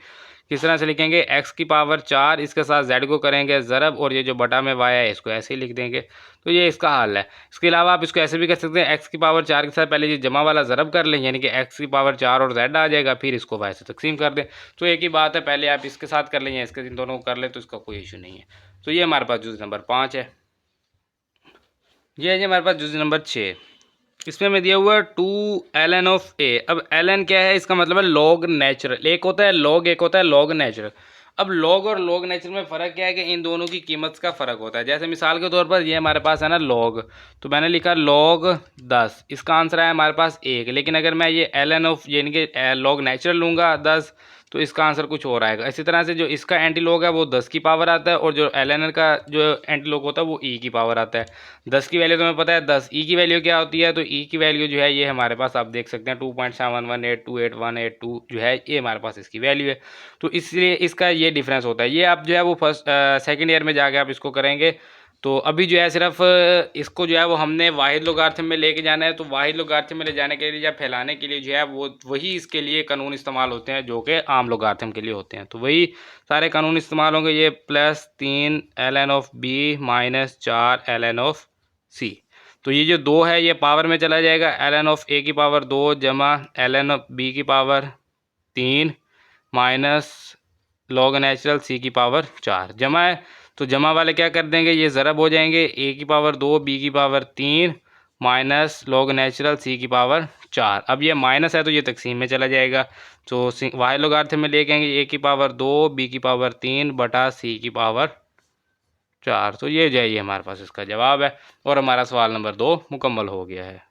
किस तरह से लिखेंगे, x की पावर 4 इसके साथ z को करेंगे ज़रब, और ये जो बटा में y है इसको ऐसे ही लिख देंगे। तो ये इसका हल है। इसके अलावा आप इसको ऐसे भी कर सकते हैं, x की पावर 4 के साथ पहले ये जमा वाला ज़रब कर लें, यानी कि x की पावर 4 और z आ जाएगा, फिर इसको y से तकसीम कर दें। तो एक ही बात है, पहले आप इसके साथ कर लें या इसके, इन दोनों को कर लें तो इसका कोई इशू नहीं है। तो ये हमारे पास जुज़ नंबर 5 है। ये है जी हमारे पास जुज़ नंबर 6, इसमें हमें दिया हुआ है 2 ln ऑफ a। अब ln क्या है, इसका मतलब है लॉग नेचुरल। एक होता है लॉग, एक होता है लॉग नेचुरल। अब लॉग और लॉग नेचुरल में फ़र्क क्या है कि इन दोनों की कीमत का फ़र्क होता है। जैसे मिसाल के तौर पर ये हमारे पास है ना लॉग, तो मैंने लिखा लॉग 10, इसका आंसर है हमारे पास 1। लेकिन अगर मैं ये ln ऑफ यानी कि लॉग नेचुरल लूँगा 10, तो इसका आंसर कुछ और आएगा। इसी तरह से जो इसका एंटी लॉग है वो 10 की पावर आता है, और जो ln का जो एंटी लॉग होता है वो e की पावर आता है। 10 की वैल्यू तुम्हें पता है 10, e की वैल्यू क्या होती है, तो e की वैल्यू जो है ये हमारे पास आप देख सकते हैं 2.718288182 जो है ये हमारे पास इसकी वैल्यू है। तो इसलिए इसका ये डिफरेंस होता है। ये आप जो है वो सेकेंड ईयर में जाके आप इसको करेंगे। तो अभी जो है सिर्फ इसको जो है वो हमने वाहिद लोगारिथम में लेके जाना है। तो वाहिद लोगारिथम में ले जाने के लिए या फैलाने के लिए जो है वो वही इसके लिए कानून इस्तेमाल होते हैं जो कि आम लोगारिथम के लिए होते हैं। तो वही सारे कानून इस्तेमाल होंगे। ये +3 ln of b minus 4 ln of c। तो ये जो 2 है ये पावर में चला जाएगा, ln ऑफ a की पावर 2 जमा ln ऑफ b की power 3 minus log natural c की पावर 4 जमा है। तो जमा वाले क्या कर देंगे, ये ज़रब हो जाएंगे, a की पावर 2 b की power 3 minus log natural c की पावर 4। अब ये माइनस है तो ये तकसीम में चला जाएगा, तो वाई लोगारिथम में लेके आएंगे a की पावर 2 b की पावर 3 बटा c की पावर 4। तो ये जाइए हमारे पास इसका जवाब है, और हमारा सवाल नंबर 2 मुकम्मल हो गया है।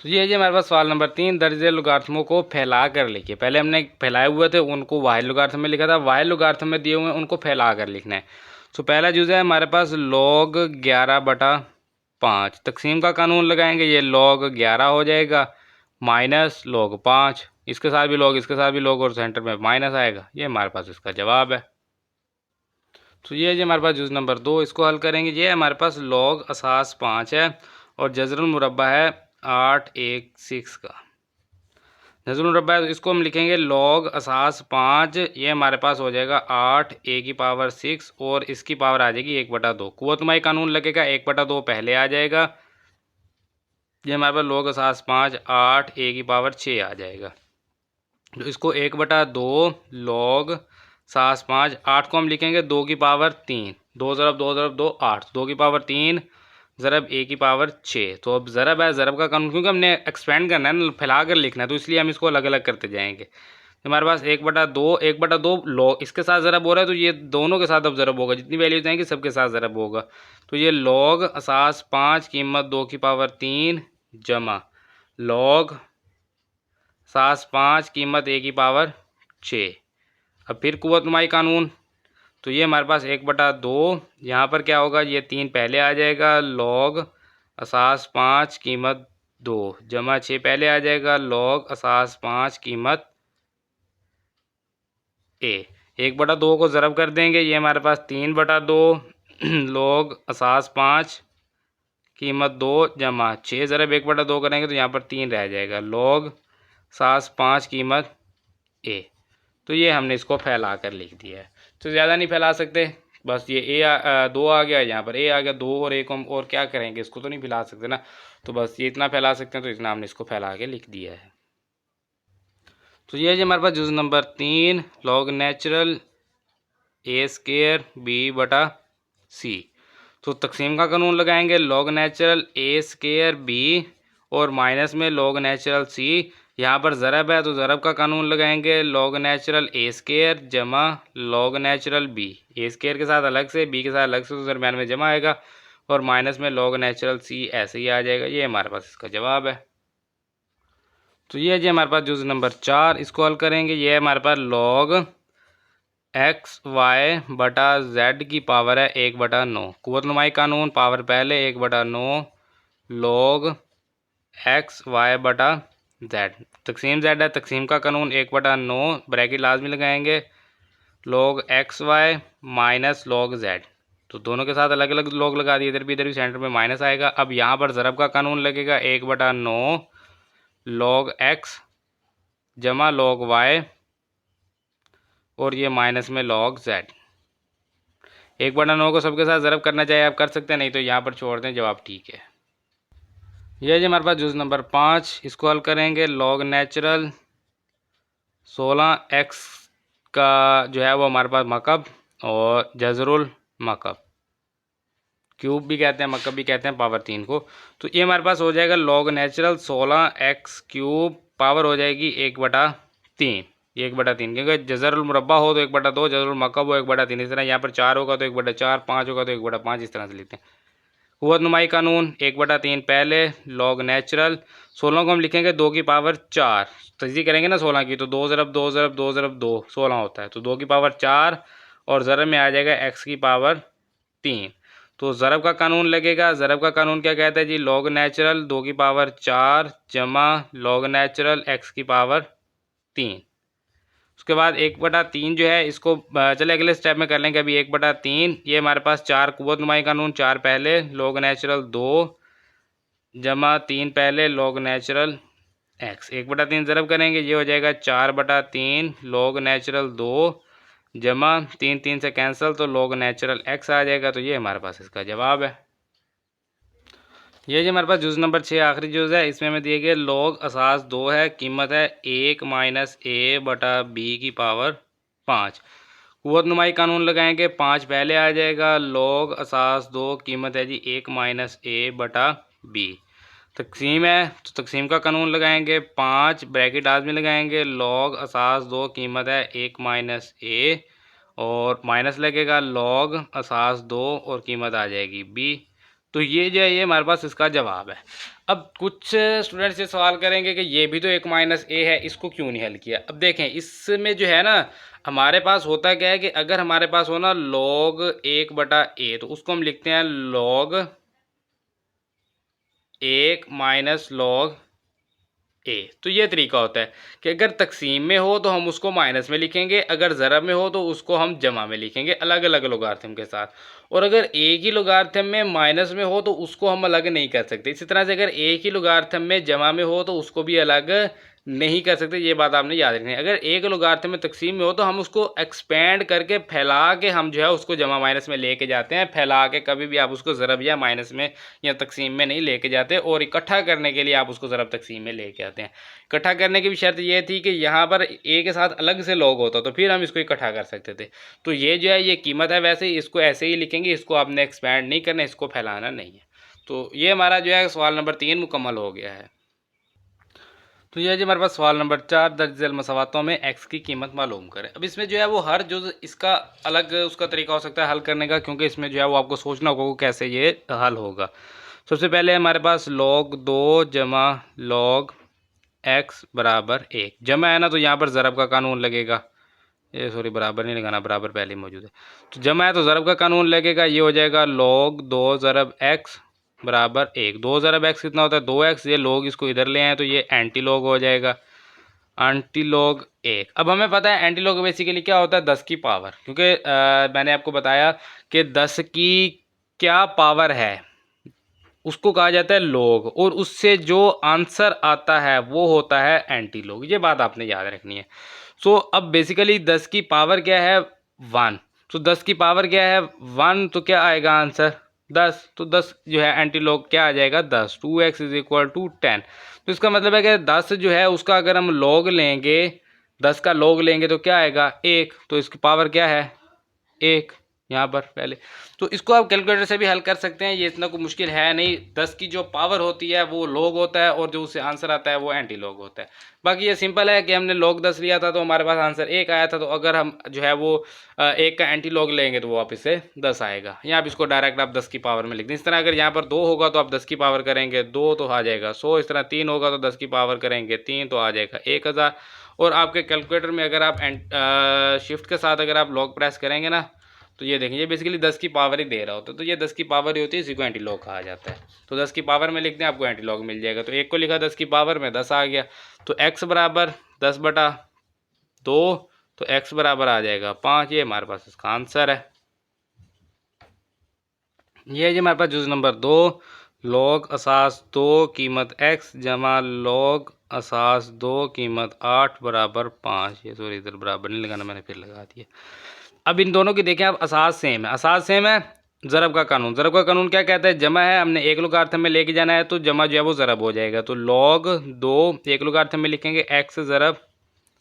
तो ये जी हमारे पास सवाल नंबर 3, दर्जे लोगारिथमों को फैला कर लिखिए। पहले हमने फैलाए हुए थे उनको वाहिद लोगारिथम में लिखा था, वाहिद लोगारिथम में दिए हुए हैं उनको फैला कर लिखना है। तो पहला जुज़ है हमारे पास log 11/5, तकसीम का कानून लगाएंगे, ये log 11 हो जाएगा माइनस log 5, इसके साथ भी log, इसके साथ भी log, और सेंटर में माइनस आएगा। ये हमारे पास इसका जवाब है। तो ये जी हमारे पास जुज़ नंबर 2, इसको हल करेंगे। ये हमारे पास log असास 5 है और जज़रुल मुरब्बा है 8 1 6 का। जज़रुल मुरब्बा है तो इसको हम लिखेंगे log असास 5, ये हमारे पास हो जाएगा 8 a की पावर 6 और इसकी पावर आ जाएगी 1/2। कुव्वतनुमाई कानून लगेगा 1/2 पहले आ जाएगा। ये हमारे पास log असास 5 8 a की पावर 6 आ जाएगा। तो इसको 1/2 log असास 5, 8 को हम लिखेंगे 2 की पावर 3, 2 ज़रब 2 ज़रब 2 8, 2 की पावर 3 ज़रब a की पावर 6। तो अब ज़रब है, ज़रब का कानून क्योंकि हमने एक्सपेंड करना है ना, फैला कर लिखना है, तो इसलिए हम इसको अलग अलग करते जाएंगे। तो हमारे पास 1/2 log, इसके साथ ज़रब हो रहा है तो ये दोनों के साथ अब ज़रब होगा, जितनी वैल्यूज आएंगी सबके साथ ज़रब होगा। तो ये log असास 5 कीमत 2 की पावर 3 जमा log असास 5 कीमत a की पावर 6। अब फिर कुव्वतनुमाई कानून, तो ये हमारे पास 1/2, यहाँ पर क्या होगा, ये 3 पहले आ जाएगा log असास 5 कीमत 2 जमा 6 पहले आ जाएगा log असास 5 कीमत a। 1/2 को ज़रब कर देंगे, ये हमारे पास 3/2 log असास 5 कीमत 2 जमा 6 ज़रब 1/2 करेंगे तो यहाँ पर 3 रह जाएगा log असास 5 कीमत a। तो ये हमने इसको फैला कर लिख दिया है। तो ज़्यादा नहीं फैला सकते, बस ये दो आ गया, यहाँ पर a आ गया, 2 और 1 हम और क्या करेंगे, इसको तो नहीं फैला सकते ना, तो बस ये इतना फैला सकते हैं, तो इतना हमने इसको फैला के लिख दिया है। तो ये जी हमारे पास जुज़ number 3, log natural a² b/c। तो तकसीम का कानून लगाएंगे, log नेचुरल a² b और माइनस में log नेचुरल c। यहाँ पर ज़रब है तो ज़रब का कानून लगाएंगे, log नेचुरल a² जमा log नेचुरल b, a² के साथ अलग से, b के साथ अलग से, तो दरम्यान में जमा आएगा, और माइनस में log नेचुरल c ऐसे ही आ जाएगा। ये हमारे पास इसका जवाब है। तो ये जी हमारे पास जुज़ नंबर 4, इसको हल करेंगे। ये हमारे पास log xy/z की पावर है 1/9। कुव्वतनुमाई कानून, पावर पहले 1/9 log xy/z, तकसीम z है, तकसीम का कानून 1/9, ब्रैकेट लाजमी लगाएंगे, log xy minus log z, तो दोनों के साथ अलग अलग log लगा दिए, इधर भी सेंटर में माइनस आएगा। अब यहाँ पर ज़रब का कानून लगेगा, 1/9 log x जमा log y और ये माइनस में log z। 1/9 को सबके साथ ज़रब करना चाहिए, आप कर सकते हैं, नहीं तो यहाँ पर छोड़ दें, जवाब ठीक है। यह जी हमारे पास जुज़ नंबर 5, इसको हल करेंगे। log नेचुरल 16x का जो है वो हमारे पास मकब और जज़रुल मकब, क्यूब भी कहते हैं, मकब भी कहते हैं, पावर 3 को। तो ये हमारे पास हो जाएगा log नेचुरल 16x³ पावर हो जाएगी 1/3, 1/3, क्योंकि जज़रुल मुरब्बा हो तो 1/2, जज़रुल मकब हो 1/3, इस तरह यहाँ पर 4 होगा तो 1/4, 5 होगा तो 1/5, इस तरह से लिखते हैं। कुव्वतनुमाई कानून 1/3 पहले, log नेचुरल 16 को हम लिखेंगे 2 की पावर 4, तजदीद करेंगे ना 16 की, तो 2 ज़रब 2 ज़रब 2 ज़रब 2 16 होता है, तो 2 की पावर 4 और ज़रब में आ जाएगा x की पावर 3। तो ज़रब का कानून लगेगा, ज़रब का कानून क्या कहता है जी, log नेचुरल 2 की पावर 4 जमा log नेचुरल x की पावर 3। उसके बाद 1/3 जो है इसको चले अगले स्टेप में कर लेंगे। अभी 1/3, ये हमारे पास 4, कुव्वतनुमाई कानून 4 पहले, log नेचुरल 2 जमा 3 पहले log नेचुरल x, 1/3 ज़रब करेंगे, ये हो जाएगा 4/3 log नेचुरल 2 जमा 3 3 से कैंसिल, तो log नेचुरल x आ जाएगा। तो ये हमारे पास इसका जवाब है। ये जी हमारे पास जुज़ नंबर 6 आखिरी जुज़ है, इसमें हमें दिए गए log असास 2 है, कीमत है 1 - a/b की पावर 5। कुव्वतनुमाई कानून लगाएंगे, 5 पहले आ जाएगा, log असास 2 कीमत है जी 1 - a/5, बी। तकसीम है तो तकसीम का कानून लगाएंगे, 5 ब्रैकेट लाजमी लगाएंगे, लॉग असास 2 कीमत है 1 माइनस ए, और माइनस लगेगा लॉग असास 2 और कीमत आ जाएगी बी। तो ये जो है ये हमारे पास इसका जवाब है। अब कुछ स्टूडेंट्स ये सवाल करेंगे कि ये भी तो 1 माइनस ए है, इसको क्यों नहीं हल किया। अब देखें इसमें जो है ना हमारे पास होता क्या है कि अगर हमारे पास हो ना लॉग 1 बटा ए, तो उसको हम लिखते हैं लॉग 1 माइनस लॉग ए। तो ये तरीका होता है कि अगर तकसीम में हो तो हम उसको माइनस में लिखेंगे, अगर ज़रब में हो तो उसको हम जमा में लिखेंगे अलग अलग लोगारिथम के साथ। और अगर एक ही लोगारिथम में माइनस में हो तो उसको हम अलग नहीं कर सकते। इसी तरह से अगर एक ही लोगारिथम में जमा में हो तो उसको भी अलग नहीं कर सकते। ये बात आपने याद रखनी है। अगर एक लोगारिथम में तकसीम में हो तो हम उसको एक्सपेंड करके फैला के हम जो है उसको जमा माइनस में लेके जाते हैं। फैला के कभी भी आप उसको ज़रब या माइनस में या तकसीम में नहीं लेके जाते, और इकट्ठा करने के लिए आप उसको ज़रब तकसीम में लेके आते हैं। इकट्ठा करने की भी शर्त ये थी कि यहाँ पर ए के साथ अलग से लॉग होता तो फिर हम इसको इकट्ठा कर सकते थे। तो ये जो है ये कीमत है, वैसे ही इसको ऐसे ही लिखेंगे, इसको आपने एक्सपेंड नहीं करना, इसको फैलाना नहीं है। तो ये हमारा जो है सवाल नंबर 3 मुकम्मल हो गया है। तो यह जो हमारे पास सवाल नंबर 4 दर्ज मसवातों में एक्स की कीमत मालूम करें। अब इसमें जो है वो हर जुज़ इसका अलग उसका तरीका हो सकता है हल करने का, क्योंकि इसमें जो है वो आपको सोचना होगा कैसे ये हल होगा। सबसे पहले हमारे पास log 2 जमा log x बराबर 1 जमा है ना, तो यहाँ पर ज़रब का कानून लगेगा। ये सॉरी बराबर नहीं लगाना, बराबर पहले मौजूद है। तो जमा है तो ज़रब का कानून लगेगा, ये हो जाएगा log 2 ज़रब x बराबर 1। 2 ज़रब x कितना होता है 2x, ये लोग इसको इधर ले आए तो ये एंटी लॉग हो जाएगा, एंटी लॉग 1। अब हमें पता है एंटी लॉग बेसिकली क्या होता है 10 की पावर, क्योंकि मैंने आपको बताया कि 10 की क्या पावर है उसको कहा जाता है लॉग, और उससे जो आंसर आता है वो होता है एंटी लॉग। ये बात आपने याद रखनी है। सो अब बेसिकली 10 की पावर क्या है 1, तो 10 की पावर क्या है 1, तो क्या आएगा आंसर 10। तो 10 जो है एंटी लॉग क्या आ जाएगा 10, 2x इज इक्वल टू 10। तो इसका मतलब है कि 10 जो है उसका अगर हम लॉग लेंगे, 10 का लॉग लेंगे तो क्या आएगा 1, तो इसकी पावर क्या है 1 यहाँ पर पहले। तो इसको आप कैलकुलेटर से भी हल कर सकते हैं, ये इतना कोई मुश्किल है नहीं। 10 की जो पावर होती है वो लॉग होता है और जो उससे आंसर आता है वो एंटी लॉग होता है। बाकी ये सिंपल है कि हमने लॉग 10 लिया था तो हमारे पास आंसर 1 आया था, तो अगर हम जो है वो 1 का एंटी लॉग लेंगे तो वो वापस से 10 आएगा। यहाँ पर इसको डायरेक्ट आप 10 की पावर में लिख दें। इस तरह अगर यहाँ पर 2 होगा तो आप 10 की पावर करेंगे 2 तो आ जाएगा 100। इस तरह 3 होगा तो 10 की पावर करेंगे 3 तो आ जाएगा 1000। और आपके कैलकुलेटर में अगर आप शिफ्ट के साथ अगर आप लॉग प्रेस करेंगे ना, तो ये देखें ये बेसिकली 10 की पावर ही दे रहा होता है। तो ये 10 की पावर ही होती है, इसी को एंटी लॉग कहा जाता है। तो 10 की पावर में लिख दें आपको एंटी लॉग मिल जाएगा। तो 1 को लिखा 10 की पावर में 10 आ गया, तो x बराबर 10 बटा 2, तो x बराबर आ जाएगा 5। ये हमारे पास इसका आंसर है। ये जी हमारे पास जुज़ नंबर 2 लॉग असास 2 कीमत x जमा लॉग असास 2 कीमत 8 बराबर 5। ये सॉरी इधर बराबर नहीं लगाना, मैंने फिर लगा दिया। अब इन दोनों की देखें आप असास सेम है, असास सेम है। ज़रब का कानून, ज़रब का कानून क्या कहता है जमा है, हमने एक लोगारिथम में लेके जाना है तो जमा जो है वो ज़रब हो जाएगा। तो log 2 एक लोगारिथम में लिखेंगे x ज़रब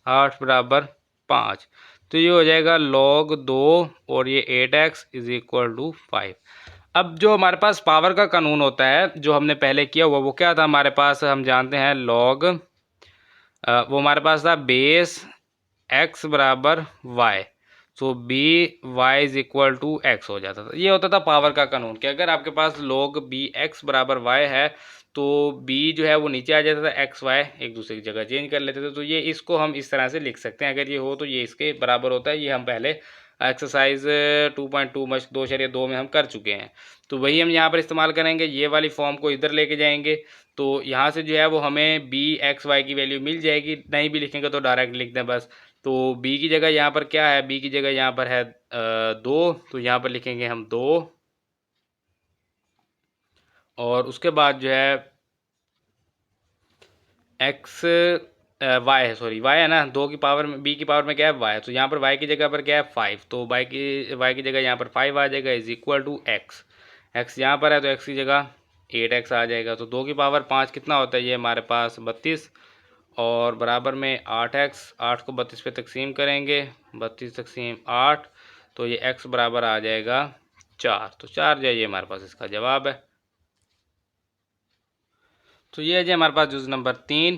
8 बराबर 5, तो ये हो जाएगा log 2 और ये 8x इज इक्वल टू 5। अब जो हमारे पास पावर का कानून होता है जो हमने पहले किया हुआ वो क्या था हमारे पास, हम जानते हैं log वो हमारे पास था बेस x बराबर y, so b y is equal to x हो जाता था। ये होता था पावर का कानून कि अगर आपके पास log बी एक्स बराबर वाई है तो बी जो है वो नीचे आ जाता था, एक्स वाई एक दूसरे की जगह चेंज कर लेते थे। तो ये इसको हम इस तरह से लिख सकते हैं, अगर ये हो तो ये इसके बराबर होता है। ये हम पहले एक्सरसाइज 2.2 2.2 में हम कर चुके हैं, तो वही हम यहाँ पर इस्तेमाल करेंगे। ये वाली फॉर्म को इधर लेके जाएंगे तो यहाँ से जो है वो हमें बी एक्स वाई की वैल्यू मिल जाएगी। नहीं भी लिखेंगे तो डायरेक्ट लिख दें बस। तो b की जगह यहाँ पर क्या है, b की जगह यहाँ पर है 2, तो यहाँ पर लिखेंगे हम 2, और उसके बाद जो है x y है, सॉरी y है ना, 2 की पावर में b की पावर में क्या है y, तो यहाँ पर y की जगह पर क्या है 5, तो y की जगह यहाँ पर 5 आ जाएगा is equal to x। x यहाँ पर है तो x की जगह 8x आ जाएगा। तो 2 की पावर 5 कितना होता है, ये हमारे पास 32, और बराबर में 8x, 8 को 32 पे तकसीम करेंगे, 32 तकसीम 8, तो ये x बराबर आ जाएगा 4। तो 4 जो है ये हमारे पास इसका जवाब है। तो ये है जी हमारे पास जुज़ नंबर 3,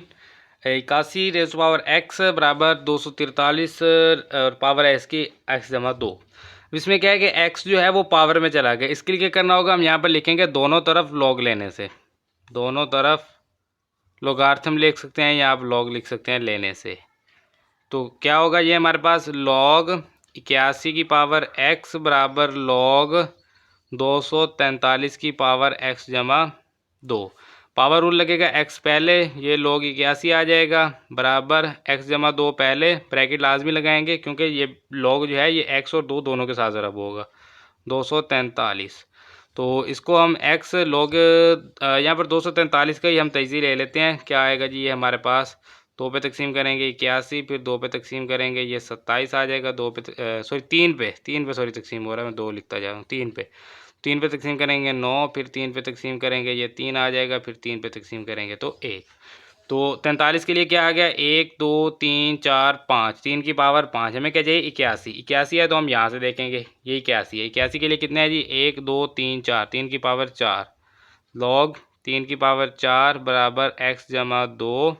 81 रेज़ पावर x बराबर 243 और पावर है इसकी x जमा 2। इसमें क्या है कि x जो है वो पावर में चला गया। इसके लिए क्या करना होगा, हम यहाँ पर लिखेंगे दोनों तरफ लॉग लेने से, दोनों तरफ लॉगरिथम लिख सकते हैं या आप लॉग लिख सकते हैं लेने से। तो क्या होगा, ये हमारे पास लॉग 81 की पावर x बराबर लॉग 243 की पावर x जमा 2। पावर रूल लगेगा, x पहले, ये लॉग 81 आ जाएगा बराबर x जमा 2 पहले, ब्रैकेट लाजमी लगाएंगे क्योंकि ये लॉग जो है ये x और 2 दोनों के साथ ज़रब होगा 243। तो इसको हम x लॉग यहाँ पर 243 का ही हम तजज़ी ले लेते हैं। क्या आएगा जी, ये हमारे पास 2 पे तकसीम करेंगे 81, फिर 2 पे तकसीम करेंगे ये 27 आ जाएगा। 2 पे सॉरी 3 पे सॉरी तकसीम हो रहा है, मैं 2 लिखता जा रहा हूँ। 3 पे तकसीम करेंगे 9, फिर 3 पे तकसीम करेंगे ये 3 आ जाएगा, फिर 3 पे तकसीम करेंगे तो 1। तो 43 के लिए क्या आ गया, 1 2 3 4 5, 3 की पावर 5, हमें क्या चाहिए 81। 81 है तो हम यहाँ से देखेंगे ये 81 है। 81 के लिए कितने है जी, 1 2 3 4, 3 की पावर 4 लॉग 3 की पावर 4 बराबर x जमा 2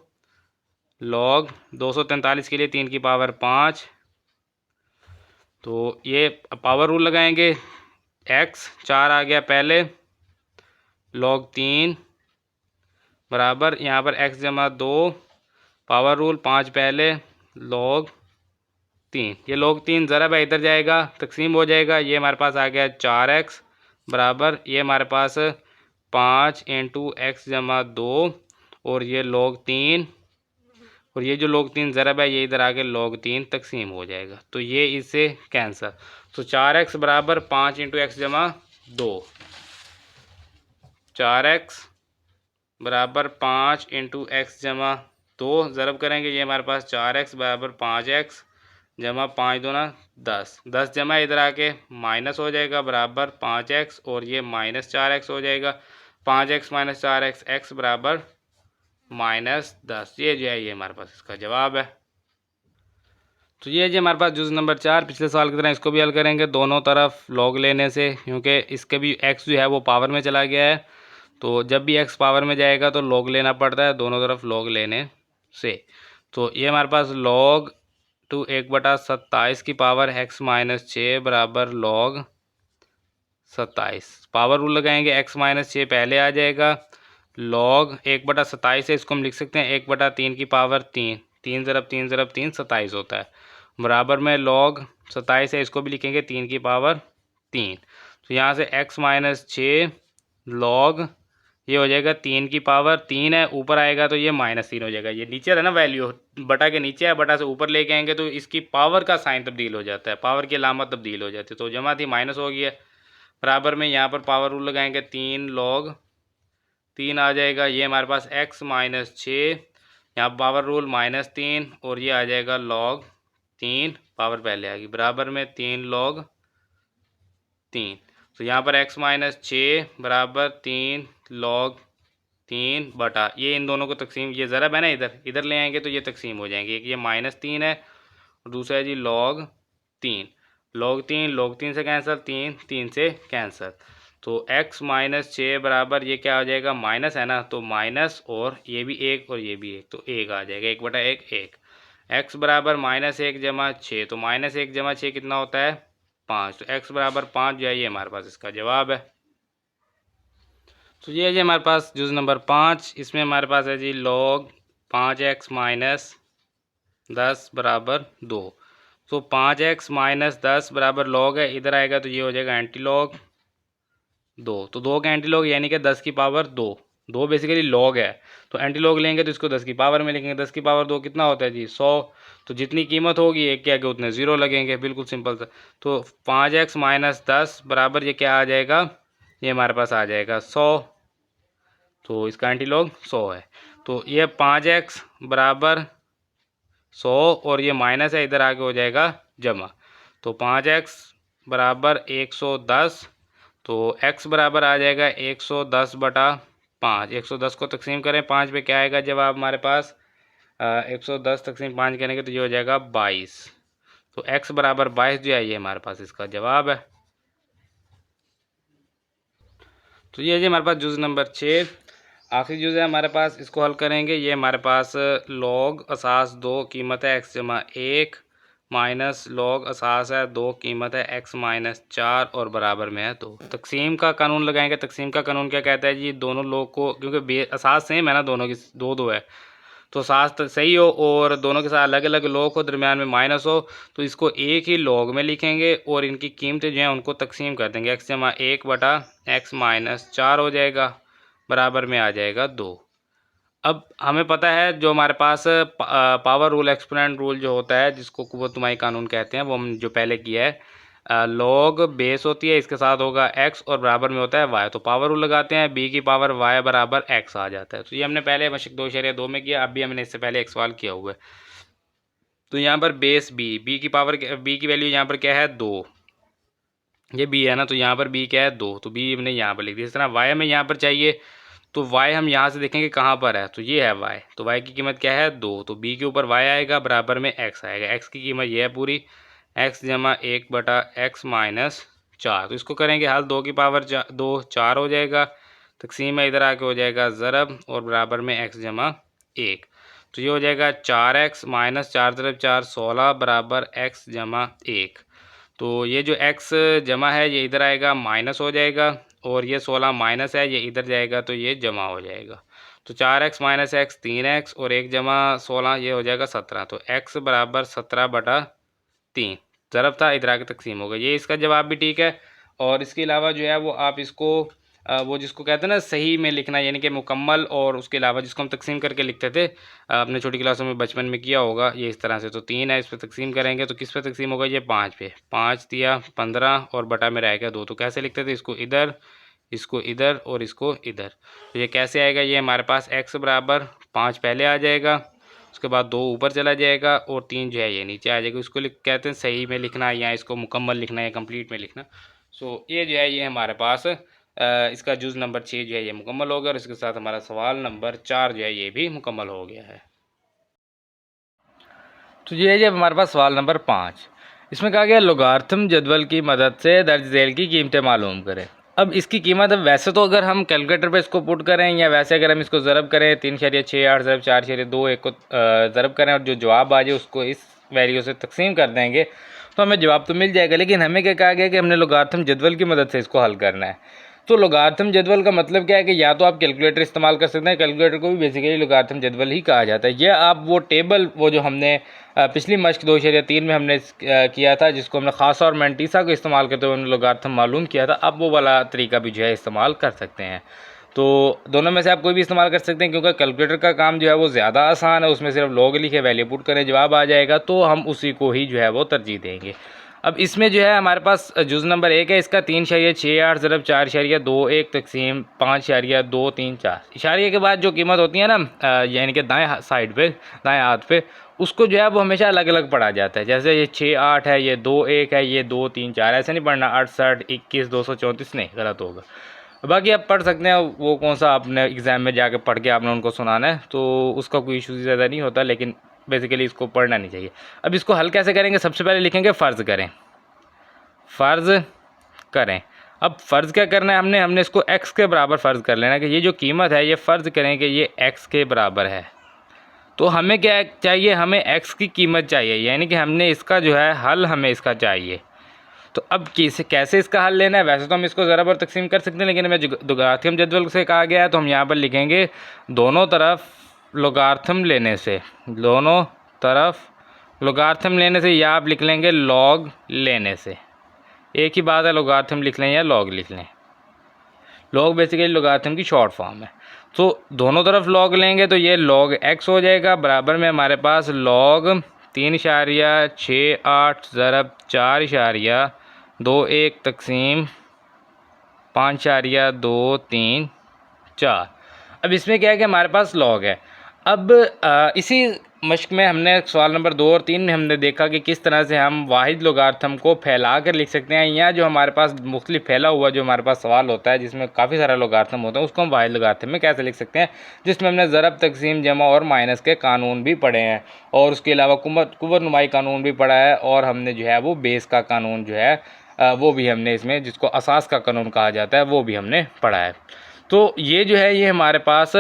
लॉग 243 के लिए 3 की पावर 5। तो ये पावर रूल लगाएंगे, x 4 आ गया पहले लॉग 3 बराबर यहाँ पर x जमा 2 पावर रूल 5 पहले लॉग 3। ये लॉग 3 ज़रा इधर जाएगा तकसीम हो जाएगा, ये हमारे पास आ गया 4x बराबर ये हमारे पास 5 इंटू एक्स जमा 2 और ये लॉग 3 और ये जो लॉग 3 ज़रब है ये इधर आके लॉग 3 तकसीम हो जाएगा। तो ये इससे कैंसर। तो 4x बराबर 5 इंटू एक्स जमा 2, 4x बराबर 5 इंटू एक्स जमा 2 ज़रब करेंगे, ये हमारे पास 4x बराबर 5x जमा 5 दूना 10, 10 जमा इधर आके माइनस हो जाएगा बराबर 5x और ये माइनस 4x हो जाएगा। 5x माइनस 4x x बराबर -10। ये जो है ये हमारे पास इसका जवाब है। तो ये जी हमारे पास जुज़ नंबर 4, पिछले साल की तरह इसको भी हल करेंगे दोनों तरफ लॉग लेने से, क्योंकि इसके भी x जो है वो पावर में चला गया है। तो जब भी x पावर में जाएगा तो लॉग लेना पड़ता है, दोनों तरफ लॉग लेने से। तो ये हमारे पास लॉग 1/27 की पावर x माइनस 6 बराबर लॉग 27। पावर रूल लगाएंगे, x माइनस 6 पहले आ जाएगा लॉग 1/27 है, इसको हम लिख सकते हैं 1/3 की पावर 3, 3 ज़रब 3 ज़रब 3 27 होता है बराबर में लॉग 27 है, इसको भी लिखेंगे 3 की पावर 3। तो यहाँ से x माइनस 6 लॉग ये हो जाएगा 3 की पावर 3 है, ऊपर आएगा तो ये -3 हो जाएगा। ये नीचे है ना वैल्यू, बटा के नीचे है, बटा से ऊपर लेके आएंगे तो इसकी पावर का साइन तब्दील हो जाता है, पावर की अलामत तब्दील हो जाती है। तो जमा थी माइनस हो गई है बराबर में, यहाँ पर पावर रूल लगाएंगे 3 लॉग 3 आ जाएगा, ये हमारे पास x माइनस 6, यहाँ पावर रूल -3 और ये आ जाएगा लॉग 3, पावर पहले आ गई बराबर में 3 लॉग 3। तो यहाँ पर x माइनस 6 बराबर 3 लॉग 3 बटा ये इन दोनों को तकसीम, ये ज़रब है ना इधर ले आएंगे तो ये तकसीम हो जाएंगे। एक ये -3 है और दूसरा है जी लॉग 3, लॉग 3 से कैंसिल, 3 से कैंसिल। तो x माइनस 6 बराबर ये क्या आ जाएगा, माइनस है ना, तो माइनस और ये भी 1 और ये भी 1, तो 1 आ जाएगा, 1/1 1। x बराबर -1 जमा 6, तो -1 जमा 6 कितना होता है 5, तो x बराबर 5 जो है ये हमारे पास इसका जवाब है। तो ये है जी हमारे पास जुज़ नंबर 5, इसमें हमारे पास है जी लॉग 5x माइनस 10 बराबर 2। तो 5x माइनस 10 बराबर लॉग है, इधर आएगा तो ये हो जाएगा एंटी लॉग 2। तो 2 का एंटी लॉग यानी कि 10 की पावर 2, 2 बेसिकली लॉग है, तो एंटी लॉग लेंगे तो इसको 10 की पावर में लिखेंगे। 10 की पावर 2 कितना होता है जी 100, तो जितनी कीमत होगी एक के आगे उतने ज़ीरो लगेंगे, बिल्कुल सिंपल सा। तो 5x माइनस 10 बराबर ये क्या आ जाएगा, ये हमारे पास आ जाएगा 100, तो इसका एंटी लॉग 100 है। तो ये 5x बराबर 100 और ये माइनस है, इधर आगे हो जाएगा जमा, तो 5x बराबर 110, तो x बराबर आ जाएगा 110 बटा 5। 110 को तकसीम करें 5 पे क्या आएगा जवाब हमारे पास, 110 तकसीम 5 करेंगे तो ये हो जाएगा 22। तो x बराबर 22 जो है ये हमारे पास इसका जवाब है। तो ये है जी हमारे पास जुज़ नंबर 6। आखिरी जुज़ है हमारे पास, इसको हल करेंगे। ये हमारे पास लॉग असास 2 कीमत है x जमा 1 माइनस लॉग असास है 2 कीमत है x माइनस 4 और बराबर में है 2। तकसीम का कानून लगाएंगे। तकसीम का कानून क्या कहता है जी, दोनों लॉग को, क्योंकि असास सेम है ना दोनों की, दो है, तो सास सही हो और दोनों के साथ अलग अलग लॉग हो, दरमियान में माइनस हो, तो इसको एक ही लॉग में लिखेंगे और इनकी कीमतें जो हैं उनको तकसीम कर देंगे। x जमा 1 बटा x माइनस 4 हो जाएगा, बराबर में आ जाएगा 2। अब हमें पता है जो हमारे पास पावर रूल, एक्सपोनेंट रूल जो होता है, जिसको कुव्वत-तुमाई कानून कहते हैं, वो हम जो पहले किया है, लॉग बेस होती है, इसके साथ होगा x और बराबर में होता है y, तो पावर रूल लगाते हैं, b की पावर y बराबर x आ जाता है। तो ये हमने पहले मशक 2.2 में किया, अब भी हमने इससे पहले एक सवाल किया हुआ है। तो यहाँ पर बेस b की पावर, b की वैल्यू यहाँ पर क्या है 2, ये b है ना, तो यहाँ पर b क्या है 2, तो b हमने यहाँ पर लिख दिया। इस तरह y हमें यहाँ पर चाहिए, तो y हम यहाँ से देखेंगे कहाँ पर है, तो ये है y, तो y की कीमत क्या है 2, तो b के ऊपर y आएगा, बराबर में x आएगा। x की कीमत ये है पूरी, x जमा 1 बटा x माइनस 4। तो इसको करेंगे हल, 2 की पावर 2 4 हो जाएगा, तकसीम में इधर आके हो जाएगा ज़रब और बराबर में x जमा 1, तो ये हो जाएगा 4x माइनस 4 ज़रब 4 16 बराबर x जमा 1। तो ये जो x जमा है ये इधर आएगा, माइनस हो जाएगा, और ये 16 माइनस है, ये इधर जाएगा तो ये जमा हो जाएगा। तो 4x माइनस x 3x और 1 जमा 16 ये हो जाएगा 17। तो x बराबर 17 बटा 3 ज़रब था, इधर आके तकसीम होगा। ये इसका जवाब भी ठीक है। और इसके अलावा जो है वो आप इसको वो जिसको कहते हैं ना सही में लिखना, यानी कि मुकम्मल, और उसके अलावा जिसको हम तकसीम करके लिखते थे, आपने छोटी क्लासों में बचपन में किया होगा, ये इस तरह से। तो 3 है, इस पर तकसीम करेंगे तो किस पे तकसीम होगा, ये 5 पे, 5 दिया 15 और बटा में रहेगा 2। तो कैसे लिखते थे, इसको इधर, इसको इधर और इसको इधर। तो ये कैसे आएगा, ये हमारे पास x बराबर 5 पहले आ जाएगा, उसके बाद 2 ऊपर चला जाएगा और 3 जो है ये नीचे आ जाएगा। इसको कहते हैं सही में लिखना, या इसको मुकम्मल लिखना, या कंप्लीट में लिखना। सो ये जो है ये हमारे पास इसका जुज़ नंबर 6 जो है ये मुकम्मल हो गया, और इसके साथ हमारा सवाल नंबर 4 जो है ये भी मुकम्मल हो गया है। तो ये है जब हमारे पास सवाल नंबर 5, इसमें कहा गया लोगारिथम जदवल की मदद से दर्ज झेल की कीमतें मालूम करें। अब इसकी कीमत, अब वैसे तो अगर हम कैलकुलेटर पे इसको पुट करें, या वैसे अगर हम इसको ज़रब करें 3.68 ज़रब 4.2 1 को ज़रब करें और जो जवाब आ जाए उसको इस वैल्यू से तकसीम कर देंगे, तो हमें जवाब तो मिल जाएगा। लेकिन हमें क्या कहा गया कि हमने लोगारिथम जदवल की मदद से इसको हल करना है। तो लोगारिथम जदवल का मतलब क्या है कि या तो आप कैलकुलेटर इस्तेमाल कर सकते हैं, कैलकुलेटर को भी बेसिकली लोगारिथम जदवल ही कहा जाता है, या आप वो टेबल, वो जो हमने पिछली मश्क 2.3 में हमने किया था, जिसको हमने ख़ास और मैंटीसा को इस्तेमाल करते हुए हमने लोगारिथम मालूम किया था, अब वो वाला तरीका भी जो है इस्तेमाल कर सकते हैं। तो दोनों में से आप कोई भी इस्तेमाल कर सकते हैं, क्योंकि कैलकुलेटर का काम जो है वो ज़्यादा आसान है, उसमें सिर्फ लॉग लिखे, वैल्यू पुट करें, जवाब आ जाएगा, तो हम उसी को ही जो है वो तरजीह देंगे। अब इसमें जो है हमारे पास जुज़ नंबर 1 है, इसका 3.68 ज़रब 4.21 तकसीम 5.234। इशारिया के बाद जो कीमत होती है ना, यानी कि दाएं साइड पे, दाएं हाथ पे, उसको जो है वो हमेशा अलग अलग पढ़ा जाता है। जैसे ये 6.8 है, ये 2.1 है, ये 2.3.4, ऐसे नहीं पढ़ना 68 21 234 नहीं, गलत होगा। बाकी आप पढ़ सकते हैं, वो कौन सा आपने एग्ज़ाम में जाके पढ़ के आपने उनको सुनाना है, तो उसका कोई इशू ज़्यादा नहीं होता, लेकिन बेसिकली इसको पढ़ना नहीं चाहिए। अब इसको हल कैसे करेंगे, सबसे पहले लिखेंगे फ़र्ज़ करें, फ़र्ज़ करें। अब फ़र्ज़ क्या करना है, हमने इसको x के बराबर फ़र्ज़ कर लेना कि ये जो कीमत है ये फ़र्ज़ करें कि ये x के बराबर है। तो हमें क्या चाहिए, हमें x की कीमत चाहिए, यानी कि हमने इसका जो है हल हमें इसका चाहिए। तो अब कैसे इसका हल लेना है, वैसे तो हम इसको ज़रब और तकसीम कर सकते हैं, लेकिन हमें लोगारिथम जदवल से कहा गया है, तो हम यहाँ पर लिखेंगे दोनों तरफ लोगारिथम लेने से, दोनों तरफ लोगारिथम लेने से, या आप लिख लेंगे लॉग लेने से, एक ही बात है, लोगारिथम लिख लें या लॉग लिख लें। लॉग बेसिकली लोगारिथम की शॉर्ट फॉर्म है। तो दोनों तरफ लॉग लेंगे तो ये लॉग x हो जाएगा, बराबर में हमारे पास लॉग 3.68 ज़रब 4.21 तकसीम 5.234। अब इसमें क्या है कि हमारे पास लॉग है। अब इसी मश्क में हमने सवाल नंबर 2 और 3 में हमने देखा कि किस तरह से हम वाहिद लोगारिथम को फैला कर लिख सकते हैं, या जो हमारे पास मुख्तलिफ फैला हुआ जो हमारे पास सवाल होता है जिसमें काफ़ी सारा लोगारिथम होता है, उसको हम वाहिद लोगारिथम में कैसे लिख सकते हैं, जिसमें हमने ज़रब तकसीम जमा और माइनस के कानून भी पढ़े हैं, और उसके अलावा कुव्वत नुमाई कानून भी पढ़ा है, और हमने जो है वो बेस का कानून जो है वो भी हमने इसमें, जिसको असास का कानून कहा जाता है, वो भी हमने पढ़ा है। तो ये जो है ये हमारे पास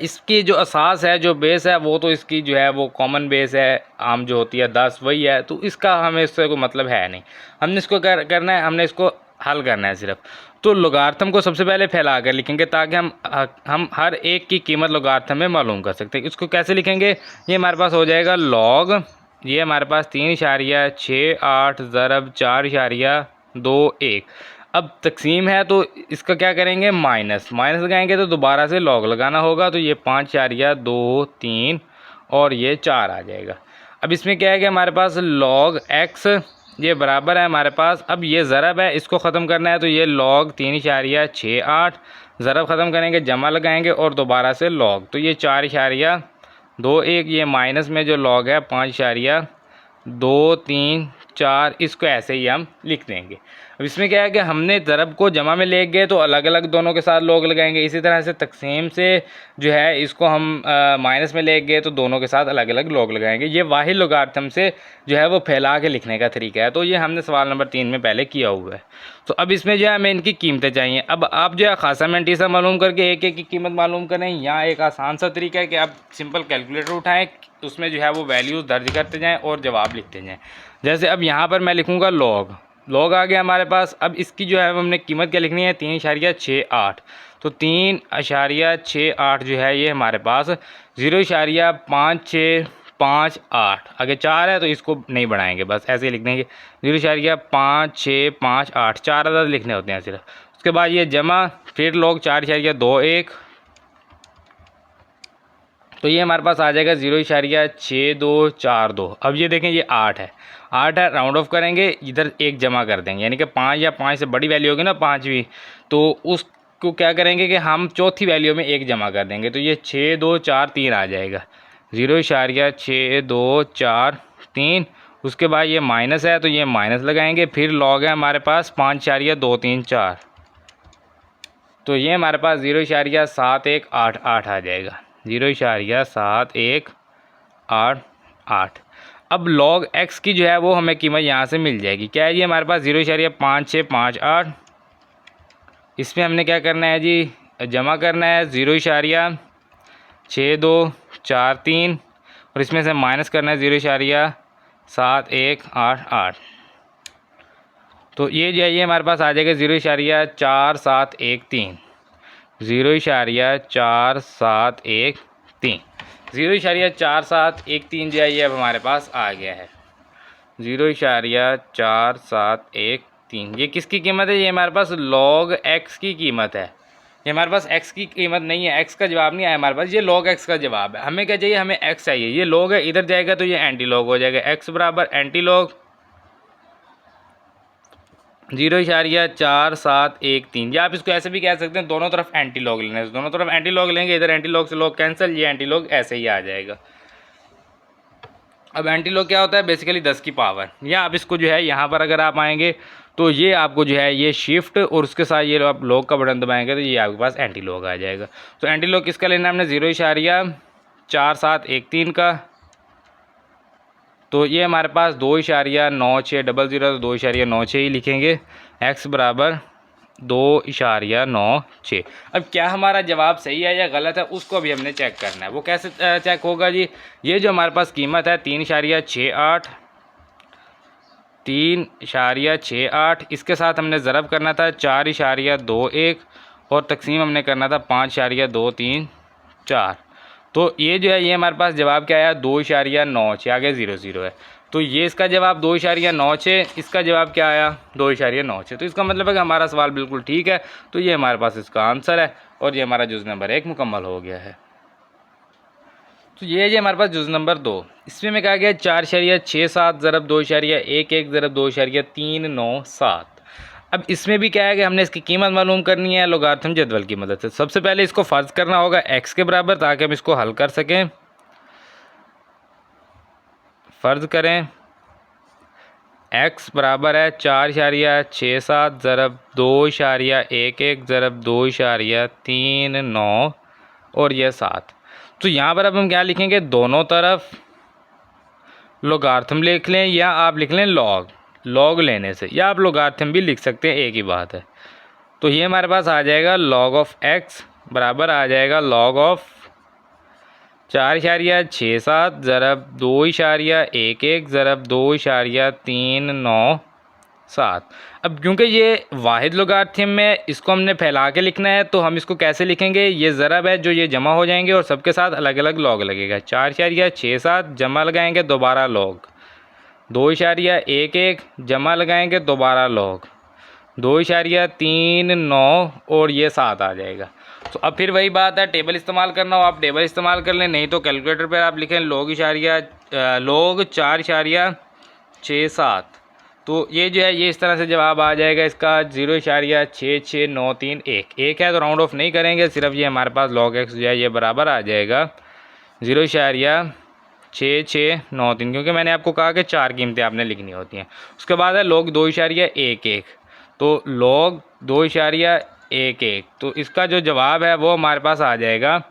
इसकी जो असास है, जो बेस है, वो तो इसकी जो है वो कॉमन बेस है, आम जो होती है 10 वही है। तो इसका हमें इससे कोई मतलब है नहीं। हमने इसको करना है, हमने इसको हल करना है सिर्फ। तो लोगार्थम को सबसे पहले फैला कर लिखेंगे ताकि हम हर एक की कीमत लोगार्थम में मालूम कर सकते हैं। इसको कैसे लिखेंगे, ये हमारे पास हो जाएगा लॉग, ये हमारे पास 3.68 ज़रब 4.21। अब तकसीम है तो इसका क्या करेंगे, माइनस लगाएंगे तो दोबारा से लॉग लगाना होगा। तो ये 5.23 और ये 4 आ जाएगा। अब इसमें क्या है कि हमारे पास लॉग एक्स ये बराबर है हमारे पास, अब ये ज़रब है, इसको ख़त्म करना है तो ये लॉग 3.68 ज़रब ख़त्म करेंगे, जमा लगाएंगे और दोबारा से लॉग, तो ये 4.21, ये माइनस में जो लॉग है 5.23, इसको ऐसे ही हम लिख देंगे। अब इसमें क्या है कि हमने ज़रब को जमा में ले गए तो अलग अलग दोनों के साथ लॉग लगाएंगे। इसी तरह से तकसीम से जो है इसको हम माइनस में ले गए तो दोनों के साथ अलग अलग लॉग लगाएंगे। ये वाहिद लोगारिथम से जो है वो फैला के लिखने का तरीका है। तो ये हमने सवाल नंबर 3 में पहले किया हुआ है। तो अब इसमें जो है हमें इनकी कीमतें चाहिए। अब आप जो है खासा मेंटीसा मालूम करके एक एक की कीमत मालूम करें। यहाँ एक आसान सा तरीका है कि आप सिंपल कैलकुलेटर उठाएँ, उसमें जो है वो वैल्यूज़ दर्ज करते जाएँ और जवाब लिखते जाएँ। जैसे अब यहाँ पर मैं लिखूँगा लॉग आ गया हमारे पास। अब इसकी जो है हमने कीमत क्या लिखनी है, 3.68। तो 3.68 जो है ये हमारे पास 0.5658, आगे 4 है तो इसको नहीं बढ़ाएंगे, बस ऐसे ही लिख देंगे 0.5658, 4 अदद लिखने होते हैं सिर्फ। उसके बाद ये जमा, फिर लॉग 4.21, तो ये हमारे पास आ जाएगा 0.6242। अब ये देखें ये 8 है, राउंड ऑफ करेंगे, इधर एक जमा कर देंगे, यानी कि 5 या 5 से बड़ी वैल्यू होगी ना 5वीं, तो उसको क्या करेंगे कि हम चौथी वैल्यू में एक जमा कर देंगे। तो ये 6243 आ जाएगा, 0.6243। उसके बाद ये माइनस है तो ये माइनस लगाएंगे, फिर लॉग है हमारे पास 5.234, तो ये हमारे पास 0.7188 आ जाएगा, 0.7188। अब लॉग एक्स की जो है वो हमें कीमत यहाँ से मिल जाएगी। क्या है जी, हमारे पास 0.5658, इसमें हमने क्या करना है जी, जमा करना है 0.6243 और इसमें से माइनस करना है 0.7188। तो ये जो है ये हमारे पास आ जाएगा 0.4713, 0.4713, 0.4713 जो है ये अब हमारे पास आ गया है, 0.4713। ये किसकी कीमत है, ये हमारे पास लॉग एक्स की कीमत है। ये हमारे पास एक्स की कीमत नहीं है, एक्स का जवाब नहीं आया हमारे पास, ये लॉग एक्स का जवाब है। हमें क्या चाहिए, हमें एक्स चाहिए। ये लॉग है, इधर जाएगा तो ये एंटी लॉग हो जाएगा, एक्स बराबर एंटी लॉग 0.4713। या आप इसको ऐसे भी कह सकते हैं, दोनों तरफ एंटी लॉग लेने से, दोनों तरफ एंटी लॉग लेंगे, इधर एंटी लॉग से लॉग कैंसिल, ये एंटी लॉग ऐसे ही आ जाएगा। अब एंटी लॉग क्या होता है, बेसिकली 10 की पावर। या आप इसको जो है यहाँ पर अगर आप आएंगे तो ये आपको जो है ये शिफ्ट और उसके साथ ये आप लॉग का बटन दबाएंगे तो ये आपके पास एंटी लॉग आ जाएगा। तो एंटी लॉग किसका लेना है हमने, 0.4713 का। तो ये हमारे पास 2.9600, 2.96 ही लिखेंगे, एक्स बराबर 2.96। अब क्या हमारा जवाब सही है या गलत है उसको भी हमने चेक करना है। वो कैसे चेक होगा जी, ये जो हमारे पास कीमत है 3.68, इसके साथ हमने ज़रब करना था 4.21 और तकसीम हमने करना था 5.234। तो ये जो है ये हमारे पास जवाब क्या आया, 2.96, आगे 00 है। तो ये इसका जवाब 2.96, इसका जवाब क्या आया 2.96। तो इसका मतलब है कि हमारा सवाल बिल्कुल ठीक है। तो ये हमारे पास इसका आंसर है और ये हमारा जुज़ नंबर 1 मुकम्मल हो गया है। तो ये है हमारे पास जुज़ नंबर 2। इसमें में कहा गया 4.67 ज़रब 2.11 ज़रब 2.397। अब इसमें भी क्या है कि हमने इसकी कीमत मालूम करनी है लोगारिथम जदवल की मदद से। सबसे पहले इसको फ़र्ज़ करना होगा एक्स के बराबर ताकि हम इसको हल कर सकें। फ़र्ज़ करें एक्स बराबर है 4.67 ज़रब 2.11 ज़रब 2.39 और यह 7। तो यहाँ पर अब हम क्या लिखेंगे, दोनों तरफ लोगारिथम लिख लें या आप लिख लें लॉग लेने से, या आप लोगारिथम भी लिख सकते हैं, एक ही बात है। तो ये हमारे पास आ जाएगा log ऑफ x बराबर आ जाएगा log ऑफ 4.67 ज़रब 2.11 ज़रब 2.397। अब क्योंकि ये वाहिद लोगारिथम में इसको हमने फैला के लिखना है, तो हम इसको कैसे लिखेंगे, ये ज़रब है जो ये जमा हो जाएंगे और सबके साथ अलग अलग लॉग लगेगा। 4.67 जमा लगाएंगे दोबारा लॉग, 2.11 जमा लगाएंगे दोबारा लॉग, 2.39 और ये 7 आ जाएगा। तो अब फिर वही बात है, टेबल इस्तेमाल करना हो आप टेबल इस्तेमाल कर लें, नहीं तो कैलकुलेटर पर आप लिखें लॉग 4.67। तो ये जो है ये इस तरह से जवाब आ जाएगा इसका 0.6693 एक है, तो राउंड ऑफ नहीं करेंगे, सिर्फ ये हमारे पास log x जो है ये बराबर आ जाएगा 0.6693, क्योंकि मैंने आपको कहा कि 4 कीमतें आपने लिखनी होती हैं। उसके बाद है log 2.11, तो log 2.11, तो इसका जो जवाब है वो हमारे पास आ जाएगा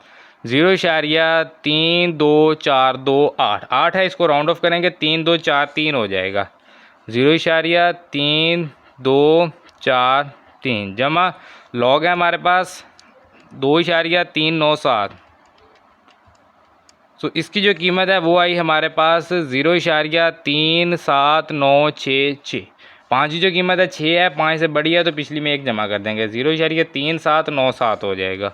0.32428। 8 है, इसको राउंड ऑफ करेंगे 3243 हो जाएगा, 0.3243 जमा लॉग है हमारे पास 2.397। तो इसकी जो कीमत है वो आई हमारे पास 0.37966। 5 की जो कीमत है 6 है, 5 से बड़ी है तो पिछली में 1 जमा कर देंगे, 0.3797 हो जाएगा,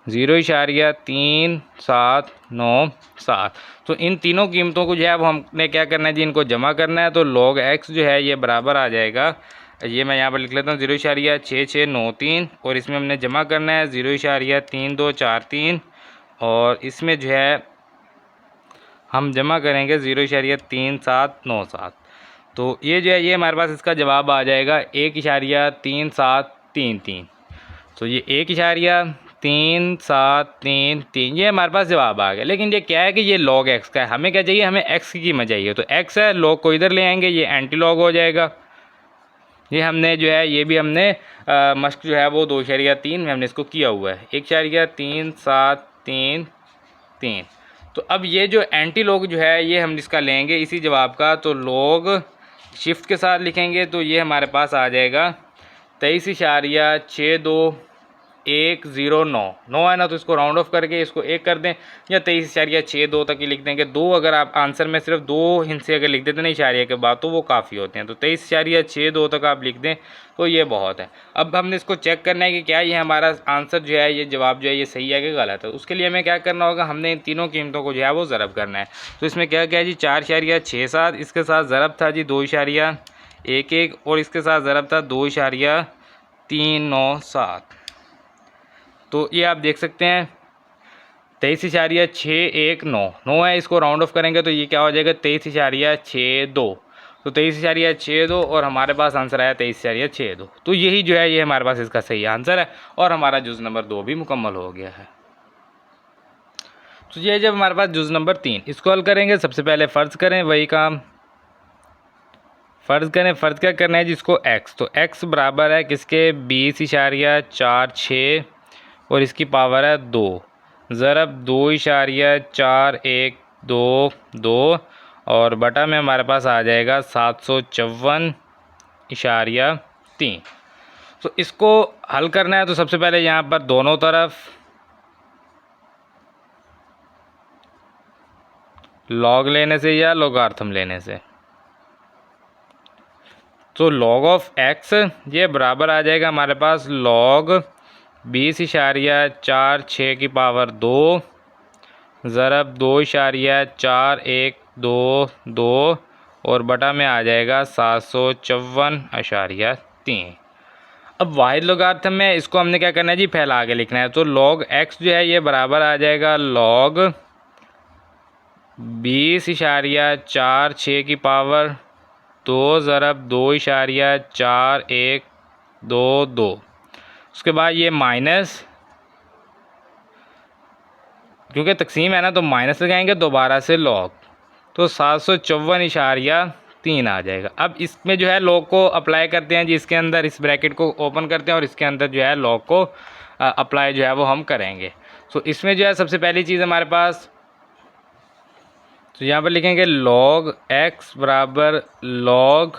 0.3797। तो इन तीनों कीमतों को जो है वो हमने क्या करना है जी, इनको जमा करना है। तो log x जो है ये बराबर आ जाएगा, ये मैं यहाँ पर लिख लेता हूँ 0.6693 और इसमें हमने जमा करना है 0.3243 और इसमें जो है हम जमा करेंगे 0.3797। तो ये जो है ये हमारे पास इसका जवाब आ जाएगा 1.3733। तो ये 1.3733 ये हमारे पास जवाब आ गया। लेकिन ये क्या है कि ये log x का है, हमें क्या चाहिए, हमें x की कीमत चाहिए। तो x है, log को इधर ले आएंगे, ये एंटी लॉग हो जाएगा। ये हमने जो है ये भी हमने मश्क जो है वो 2.3 में हमने इसको किया हुआ है, 1.3733। तो अब ये जो एंटी लॉग जो है ये हम इसका लेंगे इसी जवाब का, तो log शिफ्ट के साथ लिखेंगे तो ये हमारे पास आ जाएगा 23.62109 है ना, तो इसको राउंड ऑफ करके इसको 1 कर दें या 23.62 तक ही लिख देंगे। 2 अगर आप आंसर में सिर्फ 2 हिस्से अगर लिख देते ना इशारिया के बाद तो वो काफ़ी होते हैं, तो 23.62 तक आप लिख दें तो ये बहुत है। अब हमने इसको चेक करना है कि क्या ये हमारा आंसर जो है ये जवाब जो है ये सही है कि गलत है। उसके लिए हमें क्या करना होगा, हमने इन तीनों कीमतों को जो है वो ज़रब करना है। तो इसमें क्या क्या है जी, 4.67, इसके साथ ज़रब था जी 2.11 और इसके साथ ज़रब था 2.397। तो ये आप देख सकते हैं 23.619 है, इसको राउंड ऑफ करेंगे तो ये क्या हो जाएगा 23.62। तो 23.62 और हमारे पास आंसर आया 23.62। तो यही जो है ये हमारे पास इसका सही आंसर है और हमारा जुज़ नंबर 2 भी मुकम्मल हो गया है। तो ये जब हमारे पास जुज़ नंबर 3 इसको हल करेंगे, सबसे पहले फ़र्ज़ करें वही काम, फ़र्ज़ करें, फ़र्ज़ क्या करना है जिसको x, तो x बराबर है किसके 20.46 और इसकी पावर है 2 ज़रब 2.412 और बटा में हमारे पास आ जाएगा 754.3। तो इसको हल करना है तो सबसे पहले यहाँ पर दोनों तरफ लॉग लेने से या लोगार्थम लेने से, तो log ऑफ x ये बराबर आ जाएगा हमारे पास log 20.46 की पावर 2 ज़रब 2.412 और बटा में आ जाएगा 754.3। अब वाहिद लोगारिथम में इसको हमने क्या करना है जी, फैला के लिखना है। तो log x जो है ये बराबर आ जाएगा log 20.46 की पावर 2 ज़रब 2.4122। उसके बाद ये माइनस, क्योंकि तकसीम है ना तो माइनस लगाएंगे दोबारा से log, तो 754.3 आ जाएगा। अब इसमें जो है log को अप्लाई करते हैं जी, इसके अंदर इस ब्रैकेट को ओपन करते हैं और इसके अंदर जो है log को अप्लाई जो है वो हम करेंगे। तो इसमें जो है सबसे पहली चीज़ हमारे पास, तो यहाँ पर लिखेंगे log x बराबर log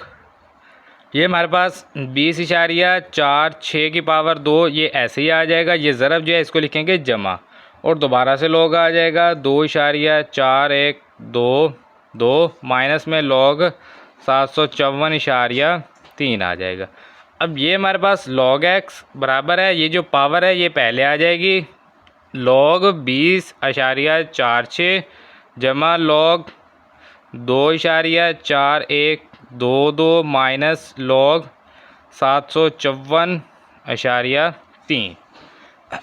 ये हमारे पास 20.46 की पावर 2 ये ऐसे ही आ जाएगा। ये ज़रब जो है इसको लिखेंगे जमा, और दोबारा से लॉग आ जाएगा 2.4122 माइनस में लॉग 754.3 आ जाएगा। अब ये हमारे पास लॉग एक्स बराबर है, ये जो पावर है ये पहले आ जाएगी लॉग 20.46 जमा लॉग 2.4122 माइनस लॉग 754.3।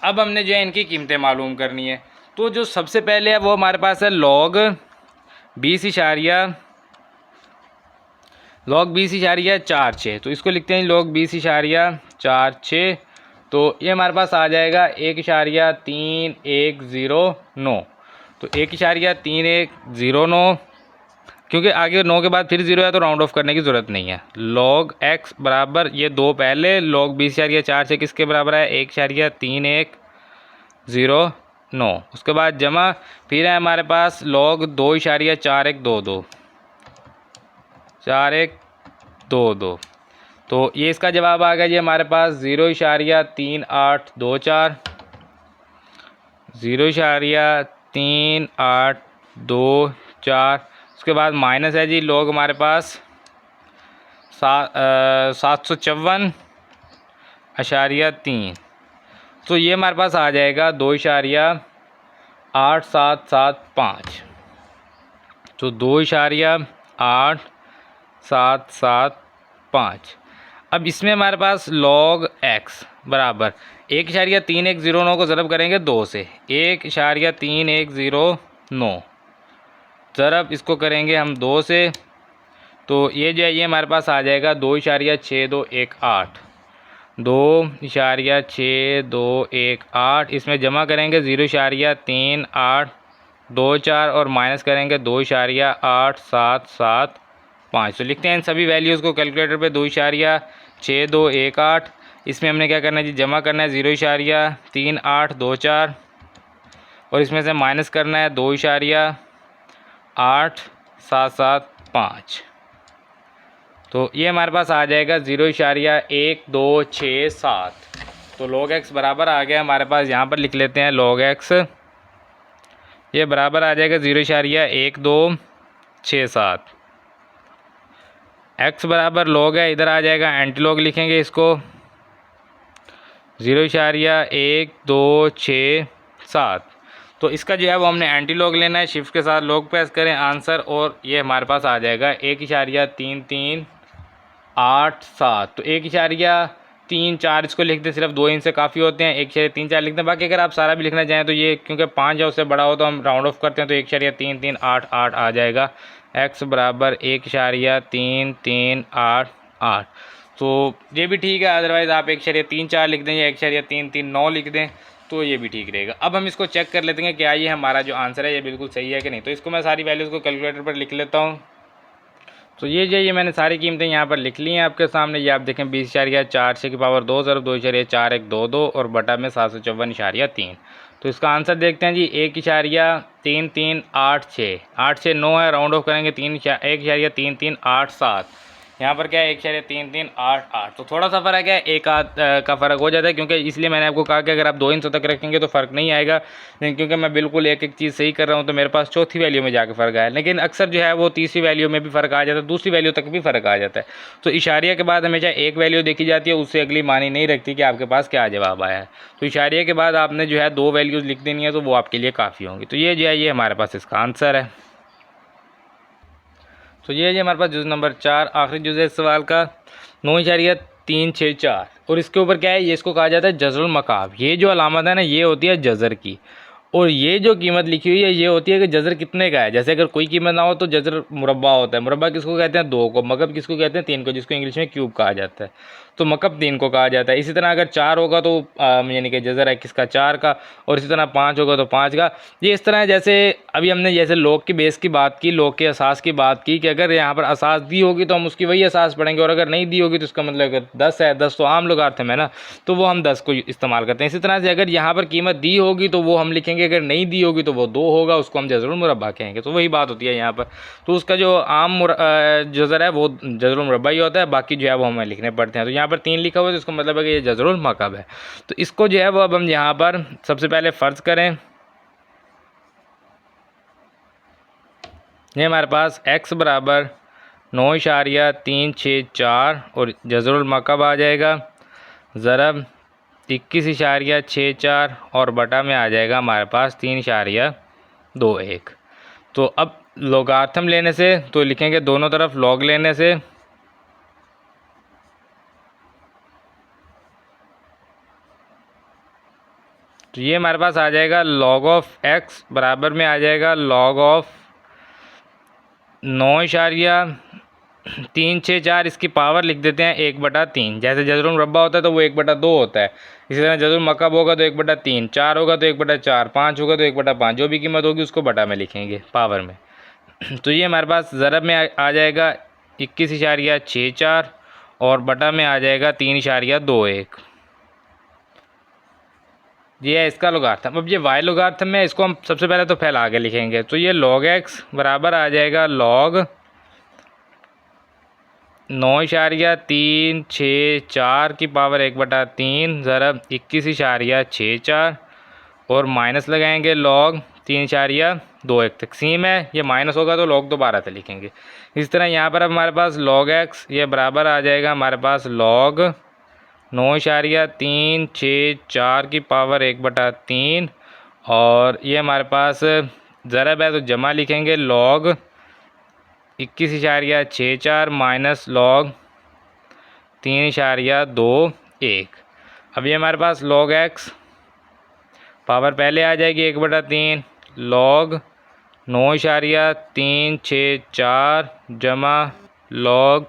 अब हमने जो है इनकी कीमतें मालूम करनी है। तो जो सबसे पहले है वो हमारे पास है लॉग 20.46। तो इसको लिखते हैं लॉग 20.46। तो ये हमारे पास आ जाएगा 1.3109। तो 1.3109, क्योंकि आगे 9 के बाद फिर 0 है तो राउंड ऑफ करने की ज़रूरत नहीं है। लॉग एक्स बराबर ये 2 पहले लॉग 20.46 किसके बराबर है 1.3109। उसके बाद जमा फिर है हमारे पास लॉग 2.4122। तो ये इसका जवाब आ गया जी हमारे पास 0.3824। 0.3824। उसके बाद माइनस है जी लॉग हमारे पास 754.3। तो ये हमारे पास आ जाएगा 2.8775। तो 2.8775। अब इसमें हमारे पास लॉग एक्स बराबर 1.3109 को ज़रब करेंगे 2 से, 1.3109 ज़रब इसको करेंगे हम 2 से। तो ये जो है ये हमारे पास आ जाएगा 2.6218। 2.6218। इसमें जमा करेंगे 0.3824 और माइनस करेंगे 2.8775। तो लिखते हैं इन सभी वैल्यूज़ को कैलकुलेटर पे 2.6218। इसमें हमने क्या करना है जी जमा करना है 0.3824 और इसमें से माइनस करना है 2.8775। तो ये हमारे पास आ जाएगा 0.1267। तो लॉग एक्स बराबर आ गया हमारे पास, यहाँ पर लिख लेते हैं लॉग एक्स ये बराबर आ जाएगा 0.1267। एक्स बराबर लॉग है, इधर आ जाएगा एंटी लॉग लिखेंगे इसको 0.1267। तो इसका जो है वो हमने एंटी लॉग लेना है, शिफ्ट के साथ लॉग प्रेस करें आंसर, और ये हमारे पास आ जाएगा 1.3387। तो 1.34 इसको लिखते सिर्फ 2 इंच से काफ़ी होते हैं, 1.34 लिखते हैं। बाकी अगर आप सारा भी लिखना चाहें तो ये क्योंकि 5 या उससे बड़ा हो तो हम राउंड ऑफ करते हैं, तो 1.3388 आ जाएगा। एक्स बराबर 1.3388। तो ये भी ठीक है, अदरवाइज़ आप 1.34 लिख दें या 1.339 लिख दें तो ये भी ठीक रहेगा। अब हम इसको चेक कर लेते हैं क्या ये हमारा जो आंसर है ये बिल्कुल सही है कि नहीं। तो इसको मैं सारी वैल्यूज़ को कैलकुलेटर पर लिख लेता हूँ। तो ये मैंने सारी कीमतें यहाँ पर लिख ली हैं आपके सामने। ये आप देखें 20.46 की पावर 2 ज़रब 2.4122 और बटा में 754.3। तो इसका आंसर देखते हैं जी 1.3386। 8 से 9 है, राउंड ऑफ करेंगे 1.3387। यहाँ पर क्या है 1.3388। तो थोड़ा सा फ़र्क है, एक आध का फ़र्क हो जाता है, क्योंकि इसलिए मैंने आपको कहा कि अगर आप 2 इंच तक रखेंगे तो फ़र्क नहीं आएगा। लेकिन क्योंकि मैं बिल्कुल एक एक चीज़ सही कर रहा हूँ तो मेरे पास चौथी वैल्यू में जाकर फ़र्क आया। लेकिन अक्सर जो है वो तीसरी वैल्यू में भी फ़र्क आ जाता है, दूसरी वैल्यू तक भी फ़र्क आ जाता है। तो इशारिया के बाद हमेशा एक वैल्यू देखी जाती है, उससे अगली मानी नहीं रखती कि आपके पास क्या जवाब आया है। तो इशारिया के बाद आपने जो है 2 वैल्यूज़ लिख देनी है, तो वो आपके लिए काफ़ी होंगी। तो ये जो है ये हमारे पास इसका आंसर है। तो ये हमारे पास जुज़ नंबर 4 आखिरी जुज़ है इस सवाल का 9.364। और इसके ऊपर क्या है, ये इसको कहा जाता है जज़रुल मकाब। ये जो अलामत है ना ये होती है जज़र की, और ये जो कीमत लिखी हुई है ये होती है कि जज़र कितने का है। जैसे अगर कोई कीमत ना हो तो जज़र मुरब्बा होता है। मुरब्बा किसको कहते हैं 2 को, मकब किसको कहते हैं 3 को, जिसको इंग्लिश में क्यूब कहा जाता है। तो मकब 3 को कहा जाता है। इसी तरह अगर 4 होगा तो यानी कि जज़र है किसका 4 का, और इसी तरह 5 होगा तो 5 का। ये इस तरह जैसे अभी हमने जैसे लॉग की बेस की बात की, लॉग के असास की बात की कि अगर यहाँ पर असास दी होगी तो हम उसकी वही असास पढ़ेंगे, और अगर नहीं दी होगी तो इसका मतलब अगर 10 है, 10 तो आम लोगारिथम है ना, तो वो हम 10 को इस्तेमाल करते हैं। इसी तरह से अगर यहाँ पर कीमत दी होगी तो वो हम लिखेंगे, अगर नहीं दी होगी तो वो 2 होगा, उसको हम जज़रुल मुरब्बा कहेंगे। तो वही बात होती है यहाँ पर। तो उसका जो आम जज़र है वो जज़रुल मुरब्बा ही होता है, बाकी जो है वो हमें लिखने पड़ते हैं। तो यहाँ पर 3 लिखा हुआ है तो इसका मतलब है कि ये जज़रुल मकब है। तो इसको जो है वो अब हम यहाँ पर सबसे पहले फ़र्ज़ करें। ये हमारे पास x बराबर 9.364 और जज़रुल मकब आ जाएगा ज़रब 21.64 और बटा में आ जाएगा हमारे पास 3.21। तो अब लोगारिथम लेने से तो लिखेंगे दोनों तरफ लॉग लेने से, तो ये हमारे पास आ जाएगा log ऑफ x बराबर में आ जाएगा log ऑफ 9.364, इसकी पावर लिख देते हैं 1/3। जैसे जज़रुल मुरब्बा होता है तो वो 1/2 होता है, इसी तरह जज़रुल मकब होगा तो 1/3, 4 होगा तो 1/4, 5 होगा तो 1/5, जो भी कीमत होगी उसको बटा में लिखेंगे पावर में। तो ये हमारे पास ज़रब में आ जाएगा 21.64 और बटा में आ जाएगा 3.21। ये है इसका लोगारिथम। अब ये वाई लोगारिथम में इसको हम सबसे पहले तो फैला के लिखेंगे। तो ये log x बराबर आ जाएगा log 9.364 की पावर 1/3 ज़रब 21.64 और माइनस लगाएंगे log 3.2। एक तकसीम है, ये माइनस होगा तो log दोबारा से लिखेंगे। इस तरह यहाँ पर अब हमारे पास log x ये बराबर आ जाएगा हमारे पास log 9.364 की पावर 1/3 और ये हमारे पास ज़रब है तो जमा लिखेंगे log 21.64 माइनस log 3.21। अब ये हमारे पास log x पावर पहले आ जाएगी 1/3 log 9.364 जमा log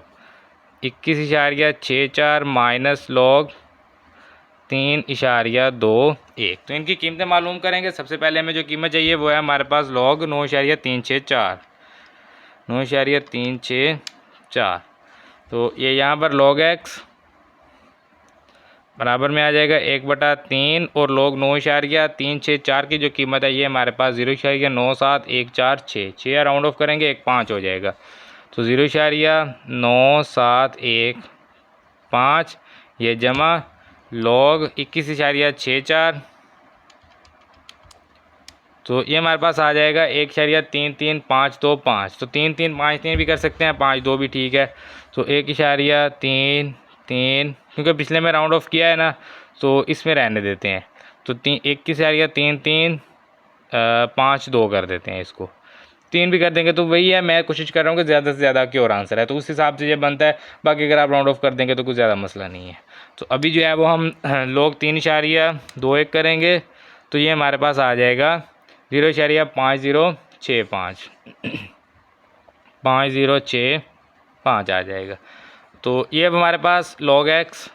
21.64 माइनस log 3.21। तो इनकी कीमतें मालूम करेंगे। सबसे पहले हमें जो कीमत चाहिए वो है हमारे पास log 9.364। तो ये यहाँ पर log x बराबर में आ जाएगा 1/3 और log 9.364 की जो कीमत है ये हमारे पास 0.97146, 6 राउंड ऑफ करेंगे 1 5 हो जाएगा। तो 0.9715 ये जमा log 21.64। तो ये हमारे पास आ जाएगा 1.33525। तो 3-3-5-3 भी कर सकते हैं, 5-2 भी ठीक है। तो 1.33 क्योंकि पिछले में राउंड ऑफ किया है ना तो इसमें रहने देते हैं। तो 1.3352 कर देते हैं, इसको 3 भी कर देंगे तो वही है। मैं कोशिश कर रहा हूँ कि ज़्यादा से ज़्यादा क्यों आंसर है, तो उस हिसाब से ये बनता है। बाकी अगर आप राउंड ऑफ कर देंगे तो कुछ ज़्यादा मसला नहीं है। तो अभी जो है वो हम log 3.21 करेंगे तो ये हमारे पास आ जाएगा 0.5065 5065 आ जाएगा। तो ये अब हमारे पास log x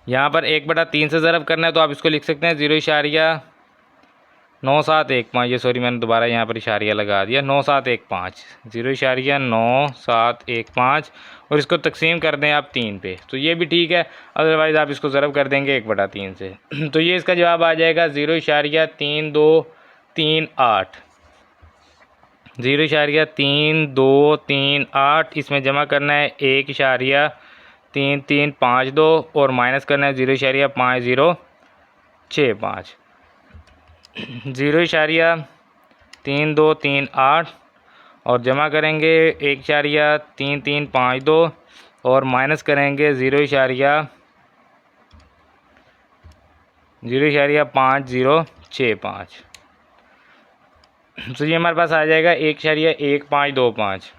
यहाँ पर 1/3 से ज़रब करना है तो आप इसको लिख सकते हैं 0.9715। ये सॉरी मैंने दोबारा यहाँ पर इशारिया लगा दिया, 9715 0.9715 और इसको तकसीम कर दें आप 3 पे तो ये भी ठीक है। अदरवाइज़ आप इसको ज़रब कर देंगे 1/3 से। तो ये इसका जवाब आ जाएगा 0.3238 0.3238। इसमें जमा करना है 1.3352 और माइनस करना है 0.5065 0.3238 और जमा करेंगे 1.3352 और माइनस करेंगे 0.5065। तो ये हमारे पास आ जाएगा 1.1525।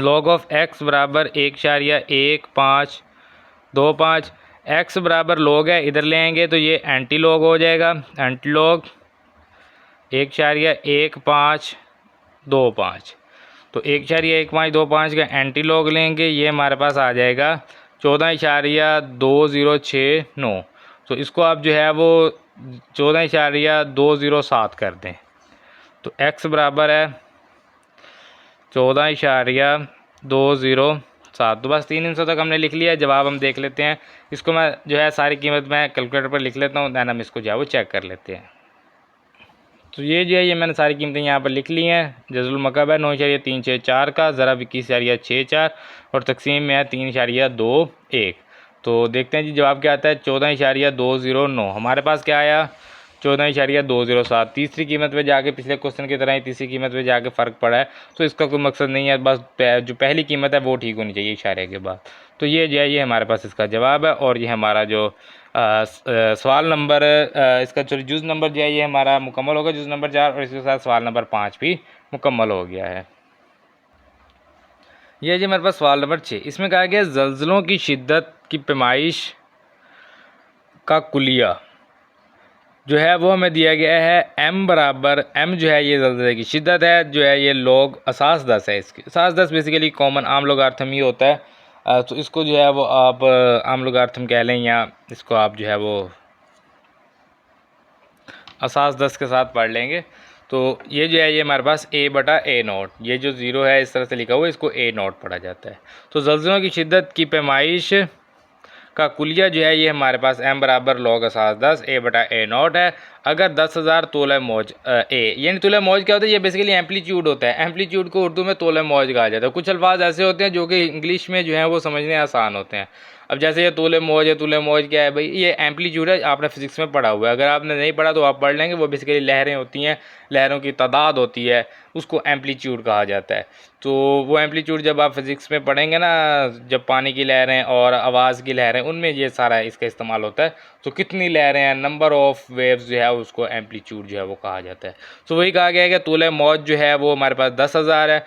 log ऑफ x बराबर 1.1525। x बराबर log है, इधर ले आएंगे तो ये एंटी लॉग हो जाएगा, एंटी लॉग 1.1525। तो 1.1525 का एंटी लॉग लेंगे, ये हमारे पास आ जाएगा 14.2069। तो इसको आप जो है वो 14.207 कर दें। तो x बराबर है 14.207। तो बस 3 हिस्सों तक हमने लिख लिया है। जवाब हम देख लेते हैं। इसको मैं जो है सारी कीमत मैं कैलकुलेटर पर लिख लेता हूँ, दैन हम इसको जो है वो चेक कर लेते हैं। तो ये जो है ये मैंने सारी कीमतें यहाँ पर लिख ली हैं। जज़ुल मकब है 9.364 का, ज़रब 21.64 और तकसीम में है 3.21। तो देखते हैं जी जवाब क्या आता है। 14.209 हमारे पास क्या आया 14.207। तीसरी कीमत पे जाके पिछले क्वेश्चन की तरह ही तीसरी कीमत पे जाके फ़र्क पड़ा है। तो इसका कोई मकसद नहीं है, बस जो पहली कीमत है वो ठीक होनी चाहिए इशारे के बाद। तो ये जो है ये हमारे पास इसका जवाब है। और ये हमारा जो सवाल नंबर इसका जो जुज़ नंबर जो है ये हमारा मुकम्मल होगा, जुज़ नंबर 4, और इसके साथ सवाल नंबर 5 भी मुकम्मल हो गया है। ये जी हमारे पास सवाल नंबर 6। इसमें कहा गया ज़लज़लों की शिद्दत की पैमाइश का कुलिया जो है वो हमें दिया गया है m बराबर m जो है ये ज़लज़ले की शिद्दत है, जो है ये लॉग असास 10 है। इसकी असास 10 बेसिकली कॉमन आम लोगार्थम ही होता है। तो इसको जो है वो आप आम लोगार्थम कह लें, या इसको आप जो है वो असास 10 के साथ पढ़ लेंगे। तो ये जो है ये हमारे पास a/a0, ये जो 0 है इस तरह से लिखा हुआ है, इसको a0 पढ़ा जाता है। तो ज़लज़लों की शिद्दत की पैमाइश का कुलिया जो है ये हमारे पास m बराबर लॉग असास 10 a/a0 है। अगर 10,000 तोला मौज यानी तोला मौज क्या होता है, ये बेसिकली एम्पलीट्यूड होता है। एम्पलीट्यूड को उर्दू में तोला मौज कहा जाता है। कुछ अल्फाज ऐसे होते हैं जो कि इंग्लिश में जो है वो समझने आसान होते हैं। अब जैसे ये तोले मौज है, तोले मौज क्या है भाई, ये एम्पलीट्यूड है, आपने फिजिक्स में पढ़ा हुआ है। अगर आपने नहीं पढ़ा तो आप पढ़ लेंगे। वो बेसिकली लहरें होती हैं, लहरों की तादाद होती है, उसको एम्पलीट्यूड कहा जाता है। तो वो एम्पलीट्यूड जब आप फिजिक्स में पढ़ेंगे ना, जब पानी की लहरें और आवाज़ की लहरें, उनमें ये सारा इसका इस्तेमाल होता है। तो कितनी लहरें हैं, नंबर ऑफ वेव्स जो है उसको एम्पलीट्यूड जो है वो कहा जाता है। तो वही कहा गया है कि तोले मौज जो है वो हमारे पास 10,000 है,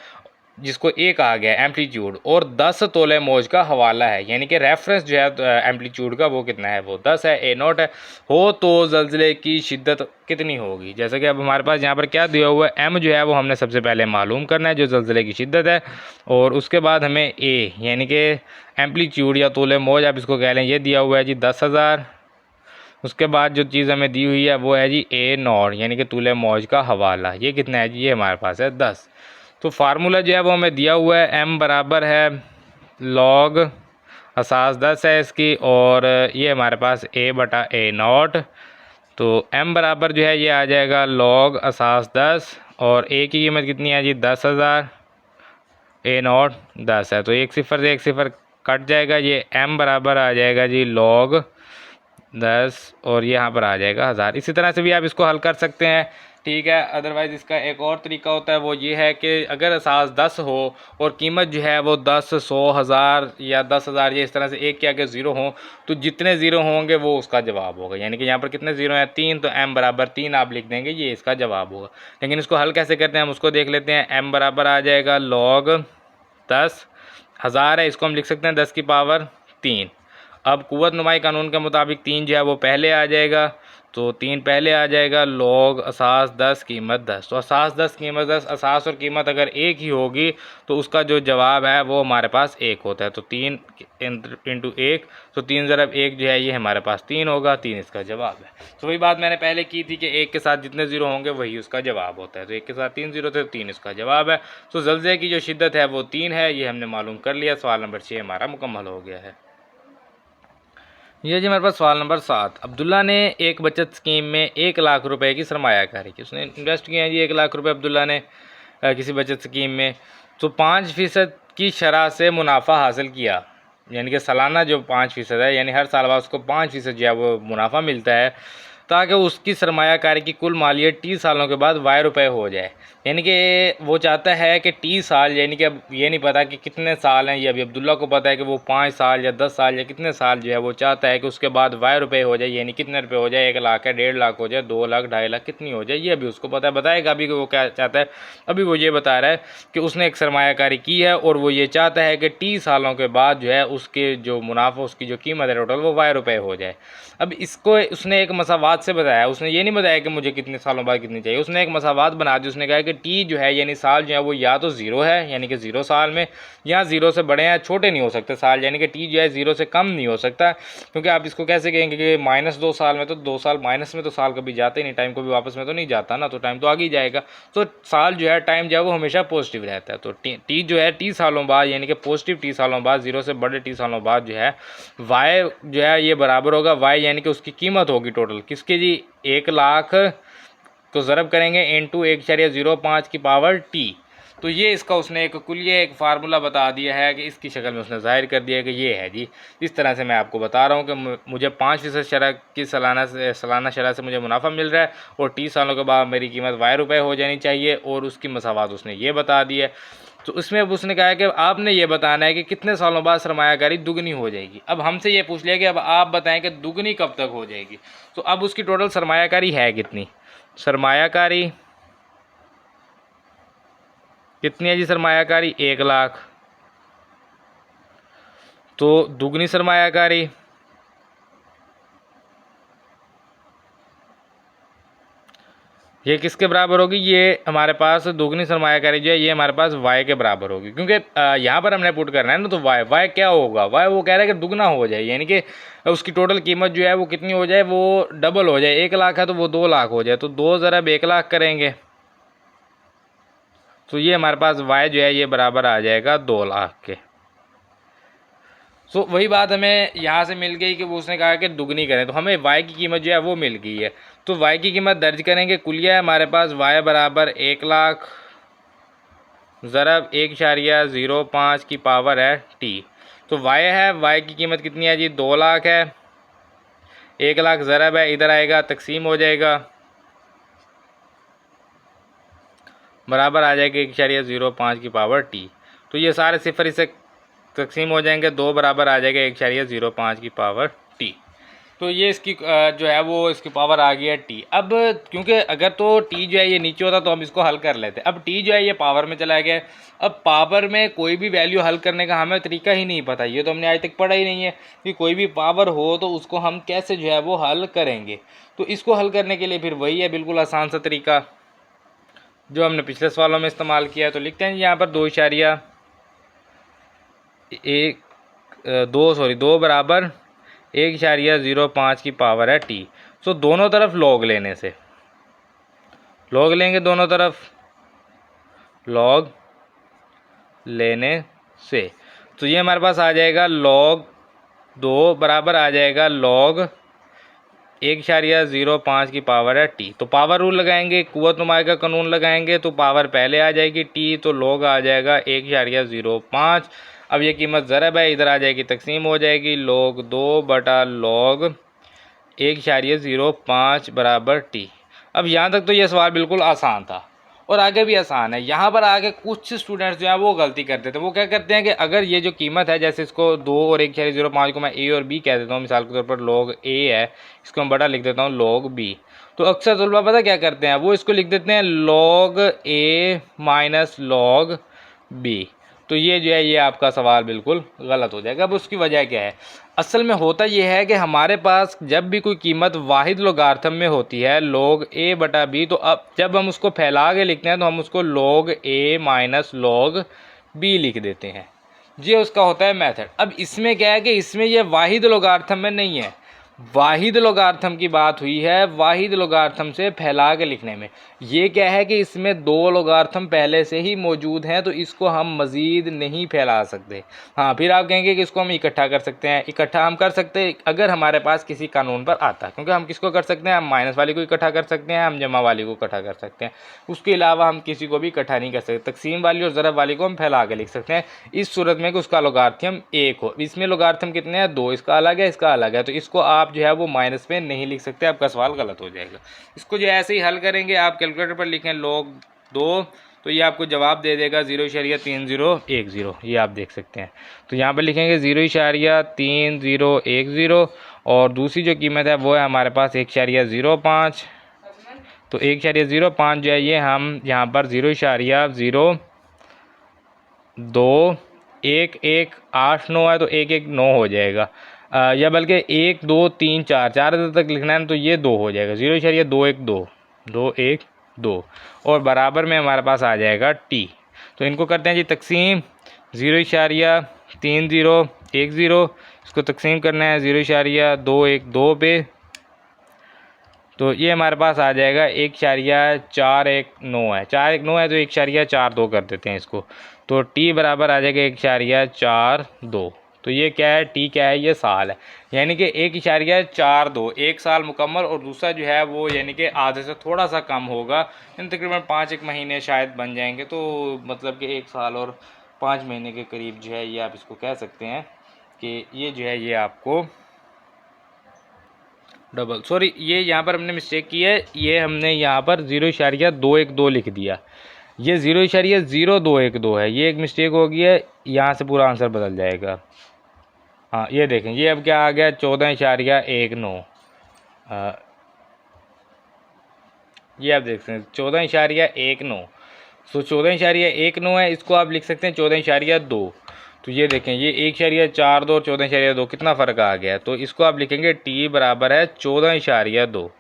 जिसको ए कहा गया है एम्पलीट्यूड, और 10 तोले मौज का हवाला है, यानी कि रेफरेंस जो है एम्पलीट्यूड का वो कितना है, वो 10 है, a0 है। हो तो ज़लज़ले की शिद्दत कितनी होगी। जैसे कि अब हमारे पास यहाँ पर क्या दिया हुआ है, m जो है वो हमने सबसे पहले मालूम करना है, जो ज़लज़ले की शिद्दत है, और उसके बाद हमें a यानी कि एम्पलीट्यूड या तोले मौज आप इसको कह लें, ये दिया हुआ है जी 10,000। उसके बाद जो चीज़ हमें दी हुई है वो है जी a0 यानी कि तूले मौज का हवाला, ये कितना है जी, ये हमारे पास है 10। तो फार्मूला जो है वो हमें दिया हुआ है, m बराबर है लॉग असास 10 है इसकी, और ये हमारे पास a/a0। तो m बराबर जो है ये आ जाएगा लॉग असास 10, और a की कीमत कितनी है जी 10,000, a0 10 है। तो एक सिफर से एक सिफर कट जाएगा, ये m बराबर आ जाएगा जी लॉग 10, और ये यहाँ पर आ जाएगा 1000। इसी तरह से भी आप इसको हल कर सकते हैं, ठीक है। अदरवाइज़ इसका एक और तरीका होता है, वो ये है कि अगर असास 10 हो और कीमत जो है वो 10, 100, 1000 या 10,000 ये इस तरह से एक के आगे ज़ीरो हों, तो जितने ज़ीरो होंगे वो उसका जवाब होगा। यानी कि यहाँ पर कितने ज़ीरो हैं, 3, तो m बराबर 3 आप लिख देंगे, ये इसका जवाब होगा। लेकिन इसको हल कैसे करते हैं हम उसको देख लेते हैं। m बराबर आ जाएगा लॉग 10, 1000 है, इसको हम लिख सकते हैं 10 की पावर 3। अब कुव्वत नुमाई कानून के मुताबिक 3 जो है वो पहले आ जाएगा, तो 3 पहले आ जाएगा, लॉग असास 10 कीमत 10। तो असास 10 कीमत 10, असास और कीमत अगर एक ही होगी तो उसका जो जवाब है वो हमारे पास 1 होता है। तो 3 इंटू 1, तो 3 ज़रब 1 जो है ये हमारे पास 3 होगा, 3 इसका जवाब है। तो वही बात मैंने पहले की थी कि 1 के साथ जितने ज़ीरो होंगे वही उसका जवाब होता है। तो 1 के साथ 3 ज़ीरो थे, तो 3 इसका जवाब है। तो ज़लज़ले की जो शिद्दत है वो 3 है, ये हमने मालूम कर लिया। सवाल नंबर 6 हमारा मुकम्मल हो गया है। ये जी हमारे पास सवाल नंबर 7। अब्दुल्ला ने एक बचत स्कीम में 1 लाख रुपए की सरमायाकारी की। उसने इन्वेस्ट किया है जी 1 लाख रुपए अब्दुल्ला ने किसी बचत स्कीम में। तो 5% की शरह से मुनाफा हासिल किया, यानी कि सालाना जो 5% है, यानी हर साल बाद उसको 5% जो है वो मुनाफा मिलता है, ताकि उसकी सरमायाकारी की कुल मालियत 30 सालों के बाद y रुपये हो जाए। यानी कि वो चाहता है कि 30 साल, यानी कि अब ये नहीं पता कि कितने साल हैं, ये अभी अब्दुल्ला को पता है कि वो 5 साल या 10 साल या कितने साल जो है वो चाहता है कि उसके बाद y रुपये हो जाए। यानी कितने रुपये हो जाए, 1 लाख है, 1.5 लाख हो जाए, 2 लाख, 2.5 लाख, कितनी हो जाए, ये अभी उसको पता है। बताएगा अभी कि वो क्या चाहता है। अभी वो ये बता रहा है कि उसने एक सरमायाकारी की है और वो ये चाहता है कि 30 सालों के बाद जो है उसके जो मुनाफा, उसकी जो कीमत है टोटल, वो y रुपये हो जाए। अब इसको उसने एक मसावात मसावात से बताया, उसने ये नहीं बताया कि मुझे कितने सालों बाद कितनी चाहिए, उसने एक मसावात बना दी। उसने कहा कि टी जो है यानी साल जो है वो या तो 0 है यानी कि 0 साल में, या 0 से बड़े हैं, छोटे नहीं हो सकते साल, यानी कि टी जो है 0 से कम नहीं हो सकता। क्योंकि आप इसको कैसे कहेंगे कि -2 साल में, तो 2 साल माइनस में तो साल कभी जाते ही नहीं, टाइम कभी वापस में तो नहीं जाता ना, तो टाइम तो आगे ही जाएगा। तो साल जो है टाइम जो है वो हमेशा पॉजिटिव रहता है। तो टी जो है टी सालों बाद यानी कि पॉजिटिव टी सालों बाद, 0 से बड़े टी सालों बाद जो है वाई जो है ये बराबर होगा वाई यानी कि उसकी कीमत होगी टोटल किसकी जी, 1 लाख को ज़रब करेंगे इंटू 1.05 की पावर टी। तो ये इसका उसने एक कुलिये एक फार्मूला बता दिया है कि इसकी शक्ल में उसने ज़ाहिर कर दिया है कि ये है जी। इस तरह से मैं आपको बता रहा हूँ कि मुझे 5% शरह की सालाना शरह से मुझे मुनाफा मिल रहा है और 30 सालों के बाद मेरी कीमत वाई रुपये हो जानी चाहिए, और उसकी मसावात उसने ये बता दी है। तो उसमें अब उसने कहा है कि आपने ये बताना है कि कितने सालों बाद सरमायाकारी दुगनी हो जाएगी। अब हमसे ये पूछ लिया कि अब आप बताएं कि दुगनी कब तक हो जाएगी। तो अब उसकी टोटल सरमायाकारी है कितनी, सरमायाकारी कितनी है जी, सरमायाकारी 1 लाख। तो दुगनी सरमायाकारी ये किसके बराबर होगी, ये हमारे पास दुगनी सरमायाकारी जो है ये हमारे पास वाई के बराबर होगी। क्योंकि यहाँ पर हमने पुट करना है ना, तो वाई क्या होगा, वाई वो कह रहा है कि दुगना हो जाए, यानी कि उसकी टोटल कीमत जो है वो कितनी हो जाए, वो डबल हो जाए। 1 लाख है तो वो 2 लाख हो जाए, तो 2 ज़रब 1 लाख करेंगे तो ये हमारे पास वाई जो है ये बराबर आ जाएगा 2 लाख के। तो वही बात हमें यहाँ से मिल गई कि वो उसने कहा कि दुगनी करें, तो हमें वाई की कीमत जो है वो मिल गई है। तो वाई की कीमत दर्ज करेंगे, कुलिया है हमारे पास वाई बराबर 1 लाख ज़रब 1.05 की पावर है टी। तो वाई है, वाई की कीमत कितनी है जी, 2 लाख है। 1 लाख ज़रब है, इधर आएगा तकसीम हो जाएगा, बराबर आ जाएगा 1.05 की पावर टी। तो ये सारे सिफर इसे तकसीम हो जाएंगे, 2 बराबर आ जाएगा 1.05 की पावर टी। तो ये इसकी जो है वो इसकी पावर आ गई है टी। अब क्योंकि अगर तो टी जो है ये नीचे होता तो हम इसको हल कर लेते, अब टी जो है ये पावर में चला गया। अब पावर में कोई भी वैल्यू हल करने का हमें तरीका ही नहीं पता, ये तो हमने आज तक पढ़ा ही नहीं है कि कोई भी पावर हो तो उसको हम कैसे जो है वो हल करेंगे। तो इसको हल करने के लिए फिर वही है बिल्कुल आसान सा तरीका जो हमने पिछले सवालों में इस्तेमाल किया है। तो लिखते हैं यहाँ पर 2 बराबर 1.05 की पावर है टी। तो दोनों तरफ लॉग लेने से, लॉग लेंगे दोनों तरफ, लॉग लेने से तो ये हमारे पास आ जाएगा log 2 बराबर आ जाएगा log 1.05 की पावर है टी। तो पावर रूल लगाएंगे, कुव्वत नुमाई का कानून लगाएंगे, तो पावर पहले आ जाएगी टी, तो log आ जाएगा 1.05। अब ये कीमत ज़रब है, इधर आ जाएगी तकसीम हो जाएगी, log 2 बटा log 1.05 बराबर टी। अब यहाँ तक तो ये सवाल बिल्कुल आसान था और आगे भी आसान है। यहाँ पर आगे कुछ स्टूडेंट्स जो हैं वो गलती करते थे, वो क्या करते हैं कि अगर ये जो कीमत है, जैसे इसको 2 और 1.05 को मैं ए और बी कह देता हूँ, मिसाल के तौर पर log ए है, इसको मैं बड़ा लिख देता हूँ log बी। तो अक्सर तलबा पता क्या करते हैं, वो इसको लिख देते हैं log ए माइनस log बी। तो ये जो है ये आपका सवाल बिल्कुल गलत हो जाएगा। अब उसकी वजह क्या है, असल में होता यह है कि हमारे पास जब भी कोई कीमत वाहिद लोगार्थम में होती है log a बटा b, तो अब जब हम उसको फैला के लिखते हैं तो हम उसको log a minus log b लिख देते हैं। ये उसका होता है मेथड। अब इसमें क्या है कि इसमें ये वाहिद लोगार्थम में नहीं है, वाहिद लोगार्थम की बात हुई है, वाहिद लोगार्थम से फैला के लिखने में। ये क्या है कि इसमें 2 लोगार्थम पहले से ही मौजूद हैं, तो इसको हम मज़ीद नहीं फैला सकते। हाँ, फिर आप कहेंगे कि इसको हम इकट्ठा कर सकते हैं। इकट्ठा हम कर सकते हैं अगर हमारे पास किसी कानून पर आता है, क्योंकि हम किसको कर सकते हैं, हम माइनस वाली को इकट्ठा कर सकते हैं, हम जमा वाली को इकट्ठा कर सकते हैं। उसके अलावा हम किसी को भी इकट्ठा नहीं कर सकते। तकसीम वाली और ज़रब वाली को हम फैला के लिख सकते हैं, इस सूरत में कि उसका लोगार्थम 1 हो। इसमें लोगार्थम कितने हैं, 2, इसका अलग है, इसका अलग है, तो इसको आप जो है वो माइनस में नहीं लिख सकते, आपका सवाल गलत हो जाएगा। इसको जो ऐसे ही हल करेंगे, आप कैलकुलेटर पर लिखें log 2, तो ये आपको जवाब दे देगा 0.3010, ये आप देख सकते हैं। तो यहाँ पर लिखेंगे 0.3010 और दूसरी जो कीमत है वो है हमारे पास 1.05। तो 1.05 जो है ये हम यहाँ पर 0.021189 है, तो 119 हो जाएगा। या बल्कि 1 2 3 4 4 अदद तक लिखना है तो ये 2 हो जाएगा, 0.212 212 और बराबर में हमारे पास आ जाएगा टी। तो इनको करते हैं जी तकसीम, 0.3010, इसको तकसीम करना है 0.212 पे, तो ये हमारे पास आ जाएगा 1.419 है, 419 है तो 1.42 कर देते हैं इसको, तो टी बराबर आ जाएगा 1.42। तो ये क्या है, टी क्या है, ये साल है, यानी कि 1.42 एक साल मुकम्मल, और दूसरा जो है वो यानी कि आधे से थोड़ा सा कम होगा, तकरीबन 5 महीने शायद बन जाएंगे, तो मतलब कि 1 साल और 5 महीने के करीब जो है ये आप इसको कह सकते हैं कि ये जो है ये आपको डबल, सॉरी ये यहाँ पर हमने मिस्टेक की है, ये हमने यहाँ पर 0.212 लिख दिया, ये 0.0212 है, ये एक मिस्टेक हो गई है, यहाँ से पूरा आंसर बदल जाएगा। हाँ ये देखें, ये अब क्या आ गया 14.19, ये आप देख सकते हैं 14.19, तो 14.19 है, इसको आप लिख सकते हैं 14.2। तो ये देखें, ये 1.42 और 14.2 कितना फ़र्क आ गया है, तो इसको आप लिखेंगे टी बराबर है 14.2,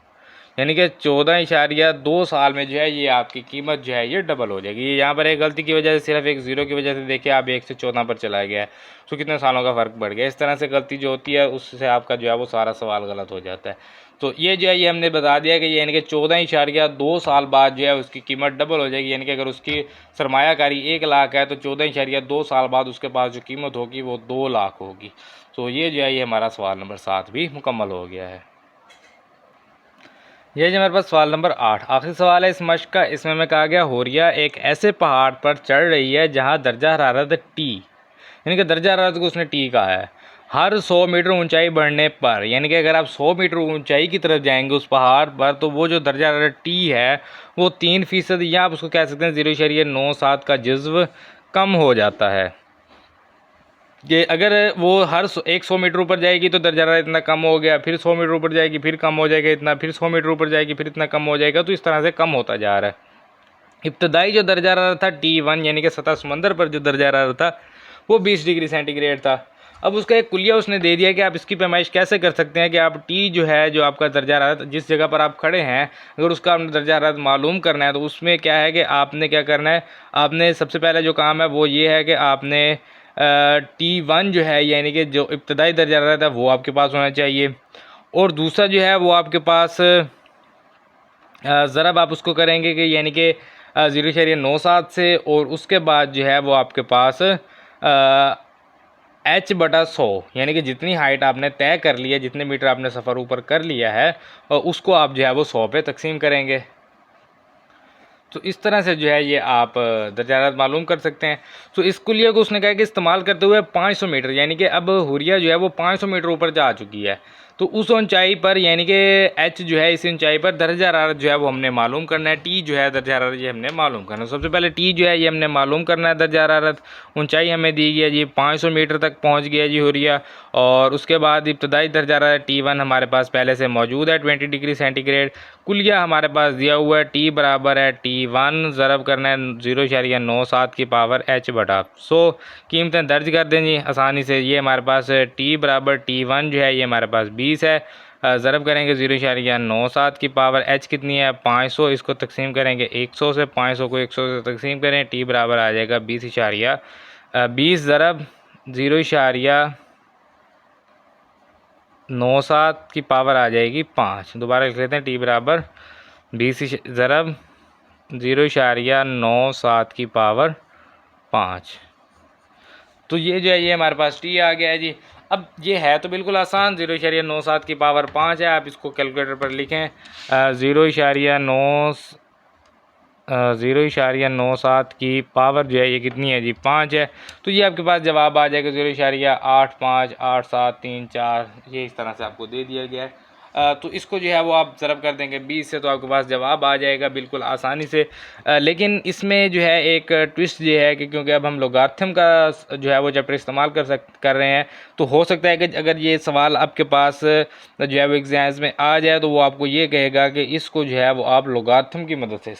यानी कि 14.2 साल में जो है ये आपकी कीमत जो है ये डबल हो जाएगी। ये यहाँ पर एक गलती की वजह से, सिर्फ एक ज़ीरो की वजह से देखिए आप 1 से 14 पर चला गया है, तो कितने सालों का फ़र्क बढ़ गया। इस तरह से गलती जो होती है उससे आपका जो है वो सारा सवाल गलत हो जाता है। तो ये जो है ये हमने बता दिया कि यानी कि 14.2 साल बाद जो है उसकी कीमत डबल हो जाएगी, यानी कि अगर उसकी सरमायाकारी 1 लाख है तो 14.2 साल बाद उसके पास जो कीमत होगी वो 2 लाख होगी। तो ये जो है ये हमारा सवाल नंबर 7 भी मुकम्मल हो गया है। ये जो हमारे पास सवाल नंबर 8 आखिरी सवाल है इस मश्क का। इसमें हमें कहा गया हुरिया एक ऐसे पहाड़ पर चढ़ रही है जहां दर्जा हरारत टी, यानी कि दर्जा हरारत को उसने टी कहा है, हर 100 मीटर ऊंचाई बढ़ने पर, यानी कि अगर आप 100 मीटर ऊंचाई की तरफ जाएंगे उस पहाड़ पर तो वो जो दर्जा हरारत टी है वो 3% या आप उसको कह सकते हैं 0.97 का जज्व कम हो जाता है। कि अगर वो हर 100 मीटर ऊपर जाएगी तो दर्जा हरारत इतना कम हो गया, फिर 100 मीटर ऊपर जाएगी फिर कम हो जाएगा इतना, फिर 100 मीटर ऊपर जाएगी फिर इतना कम हो जाएगा, तो इस तरह से कम होता जा रहा है। इब्तदाई जो दर्जा हरारत था T1 यानी कि सतह समंदर पर जो दर्जा हरारत था वो 20 डिग्री सेंटीग्रेड था। अब उसका एक कुलिया उसने दे दिया कि आप इसकी पैमाइश कैसे कर सकते हैं कि आप टी जो है जो आपका दर्जा हरारत जिस जगह पर आप खड़े हैं अगर उसका आपने दर्जा हरारत मालूम करना है तो उसमें क्या है कि आपने क्या करना है, आपने सबसे पहले जो काम है वो ये है कि आपने T1 जो है यानी कि जो इब्तदाई दर्जा हरारत है वो आपके पास होना चाहिए, और दूसरा जो है वो आपके पास ज़रब आप उसको करेंगे कि यानी कि 0.97 से, और उसके बाद जो है वो आपके पास H/100 यानी कि जितनी हाइट आपने तय कर ली है, जितने मीटर आपने सफ़र ऊपर कर लिया है उसको आप जो है वो 100 पे तकसीम करेंगे। तो इस तरह से जो है ये आप दर्जा हरारत मालूम कर सकते हैं। तो इस कुलिया को उसने कहा कि इस्तेमाल करते हुए 500 मीटर, यानी कि अब हुरिया जो है वो 500 मीटर ऊपर जा चुकी है, तो उस ऊंचाई पर यानी कि एच जो है इस ऊंचाई पर दर्जा हरारत जो है वो हमने मालूम करना है, टी जो है दर्जा हरारत ये हमने मालूम करना है। सबसे पहले टी जो है ये हमने मालूम करना है, दर्जा हरारत ऊंचाई हमें दी गई है जी 500 मीटर तक पहुंच गया जी हुरिया, और उसके बाद इब्तदाई दर्जा हरारत T1 हमारे पास पहले से मौजूद है 20 डिग्री सेंटीग्रेड, कुलिया हमारे पास दिया हुआ है टी बराबर है T1 ज़रब करना है 0.97 की पावर H/100। कीमतें दर्ज कर दें जी आसानी से, ये हमारे पास टी बराबर T1 जो है ये हमारे पास 20 है, ज़रब करेंगे 0.97 की पावर H कितनी है 500, इसको तकसीम करेंगे 100 से, 500 को 100 से तकसीम करें, टी बराबर आ जाएगा 20 ज़रब 0.97 की पावर आ जाएगी 5। दोबारा लिख लेते हैं, टी बराबर 20 ज़रब 0.97 की पावर 5। तो ये जो है ये हमारे पास टी आ गया है जी। अब ये है तो बिल्कुल आसान, 0.97 की पावर 5 है, आप इसको कैलकुलेटर पर लिखें 0.97 की पावर जो है ये कितनी है जी 5 है, तो ये आपके पास जवाब आ जाएगा 0.858734, ये इस तरह से आपको दे दिया गया है। तो इसको जो है वो आप ज़रब कर देंगे 20 से तो आपके पास जवाब आ जाएगा बिल्कुल आसानी से। लेकिन इसमें जो है एक ट्विस्ट ये है कि क्योंकि अब हम लोगारिथम का जो है वो चैप्टर इस्तेमाल कर रहे हैं, तो हो सकता है कि अगर ये सवाल आपके पास जो है वो एग्जाम्स में आ जाए तो वो आपको ये कहेगा कि इसको जो है वो आप लोगारिथम की मदद से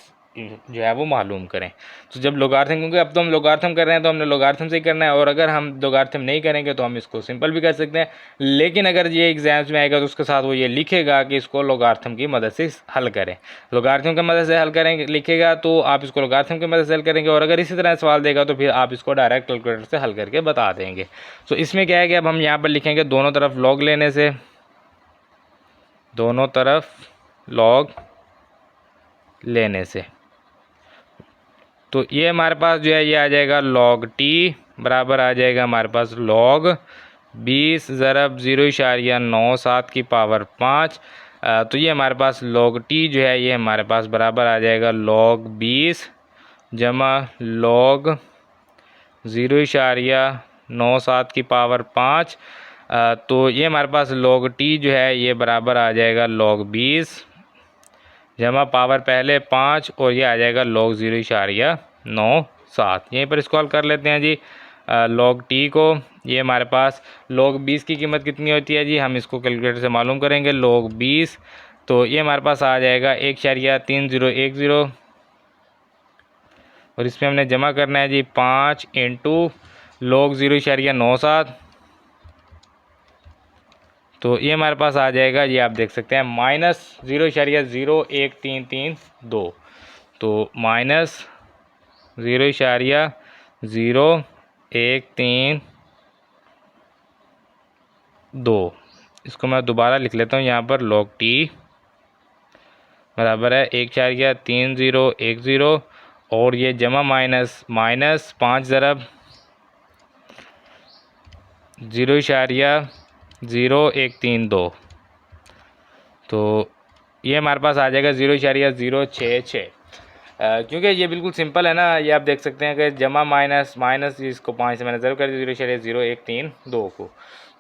जो है वो मालूम करें। तो जब लोगारिथम, क्योंकि अब तो हम लोगारिथम कर रहे हैं तो हमने लोगारिथम से ही करना है, और अगर हम लोगारिथम नहीं करेंगे तो हम इसको सिंपल भी कर सकते हैं। लेकिन अगर ये एग्जाम्स में आएगा तो उसके साथ वो ये लिखेगा कि इसको लोगारिथम की मदद से हल करें। लोगारिथम की मदद से हल करेंगे लिखेगा तो आप इसको लोगारिथम की मदद से हल करेंगे, और अगर इसी तरह सवाल देगा तो फिर आप इसको डायरेक्ट कैलकुलेटर से हल करके बता देंगे। तो इसमें क्या है कि अब हम यहाँ पर लिखेंगे दोनों तरफ लॉग लेने से, दोनों तरफ लॉग लेने से, तो ये हमारे पास जो है ये आ जाएगा log t बराबर आ जाएगा हमारे पास log 20 ज़रब 0.97 की पावर 5। तो ये हमारे पास log t जो है ये हमारे पास बराबर आ जाएगा log 20 जमा log 0.97 की पावर 5। तो ये हमारे पास log t जो है ये बराबर आ जाएगा log 20 जमा पावर पहले 5 और ये आ जाएगा log 0.97। यहीं पर इसको हल कर लेते हैं जी log t को। ये हमारे पास log 20 की कीमत कितनी होती है जी, हम इसको कैलकुलेटर से मालूम करेंगे। log 20 तो ये हमारे पास आ जाएगा 1.3010, और इसमें हमने जमा करना है जी 5 इंटू log 0.97। तो ये हमारे पास आ जाएगा, ये आप देख सकते हैं -0.013332। तो -0.0132। इसको मैं दोबारा लिख लेता हूँ यहाँ पर log t बराबर है 1.3010, और ये जमा माइनस 5 ज़रब 0.0132। तो ये हमारे पास आ जाएगा 0.066। क्योंकि ये बिल्कुल सिंपल है ना, ये आप देख सकते हैं कि जमा माइनस इसको 5 से मैंने ज़रूर कर दिया 0.00132 को,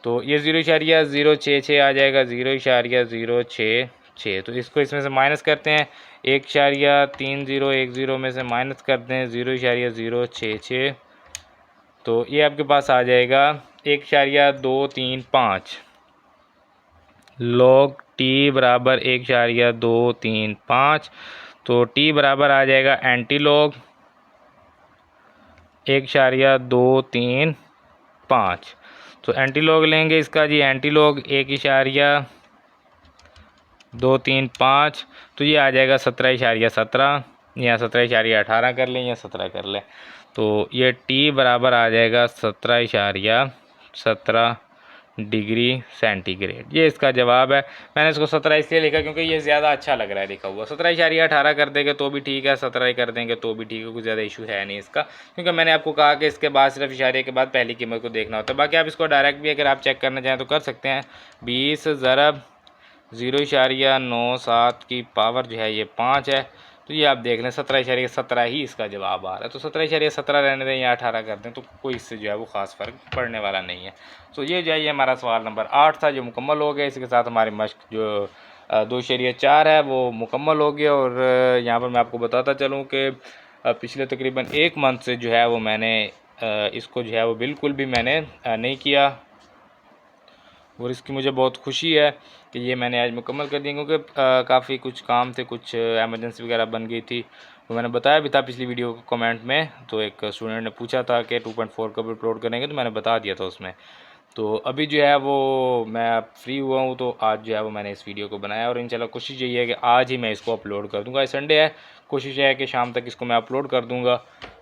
तो ये 0.066 आ जाएगा 0.066। तो इसको इसमें से माइनस करते हैं, 1.3010 में से माइनस करते हैं 0.066। तो ये आपके पास आ जाएगा 1.235। log t बराबर 1.235। तो t बराबर आ जाएगा एंटी लॉग 1.235। तो एंटी लॉग लेंगे इसका जी, एंटी लॉग 1.235, तो ये आ जाएगा 17.17 या 17.18 कर लें या 17 कर लें। तो ये t बराबर आ जाएगा 17.17 डिग्री सेंटीग्रेड। ये इसका जवाब है। मैंने इसको 17 इसलिए लिखा क्योंकि ये ज़्यादा अच्छा लग रहा है लिखा हुआ। 17.18 कर देंगे तो भी ठीक है, 17 कर देंगे तो भी ठीक है, कुछ ज़्यादा इशू है नहीं इसका, क्योंकि मैंने आपको कहा कि इसके बाद सिर्फ इशारे के बाद पहली कीमत को देखना होता है। बाकी आप इसको डायरेक्ट भी अगर आप चेक करना चाहें तो कर सकते हैं। 20 ज़रब 0.97 की पावर जो है ये 5 है, तो ये आप देख लें 17.17 ही इसका जवाब आ रहा है। तो 17.17 रहने दें या 18 कर दें तो कोई इससे जो है वो ख़ास फ़र्क पड़ने वाला नहीं है। तो ये जो है ये हमारा सवाल नंबर 8 था जो मुकम्मल हो गया। इसके साथ हमारी मश्क जो 2.4 है वो मुकम्मल हो गया। और यहाँ पर मैं आपको बताता चलूँ कि पिछले तकरीबन 1 मंथ से जो है वो मैंने इसको जो है वो बिल्कुल भी मैंने नहीं किया, और इसकी मुझे बहुत खुशी है कि ये मैंने आज मुकम्मल कर दी, क्योंकि काफ़ी कुछ काम थे, कुछ एमरजेंसी वगैरह बन गई थी। तो मैंने बताया भी था पिछली वीडियो को कमेंट में, तो एक स्टूडेंट ने पूछा था कि 2.4 कब अपलोड करेंगे, तो मैंने बता दिया था उसमें। तो अभी जो है वो मैं फ्री हुआ हूँ, तो आज जो है वो मैंने इस वीडियो को बनाया, और इंशाल्लाह कोशिश यही है कि आज ही मैं इसको अपलोड कर दूँगा। आज संडे है, कोशिश है कि शाम तक इसको मैं अपलोड कर दूँगा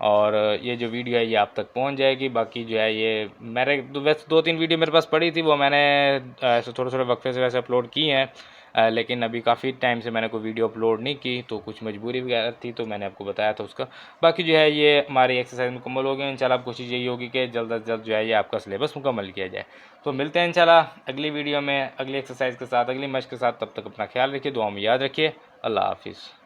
और ये जो वीडियो है ये आप तक पहुँच जाएगी। बाकी जो है ये मेरे वैसे 2-3 वीडियो मेरे पास पड़ी थी, वो मैंने ऐसे थोड़े वक्फे से वैसे अपलोड किए हैं, लेकिन अभी काफ़ी टाइम से मैंने कोई वीडियो अपलोड नहीं की, तो कुछ मजबूरी वगैरह थी, तो मैंने आपको बताया था उसका। बाकी जो है ये हमारी एक्सरसाइज मुकम्मल हो गई। इंशाल्लाह कोशिश यही होगी कि जल्द अज जल्द जो है ये आपका सिलेबस मुकम्मल किया जाए। तो मिलते हैं इंशाल्लाह अगली वीडियो में अगली एक्सरसाइज के साथ, अगली मश्क के साथ। तब तक अपना ख्याल रखिए, दुआ में याद रखिए। अल्लाह हाफिज़।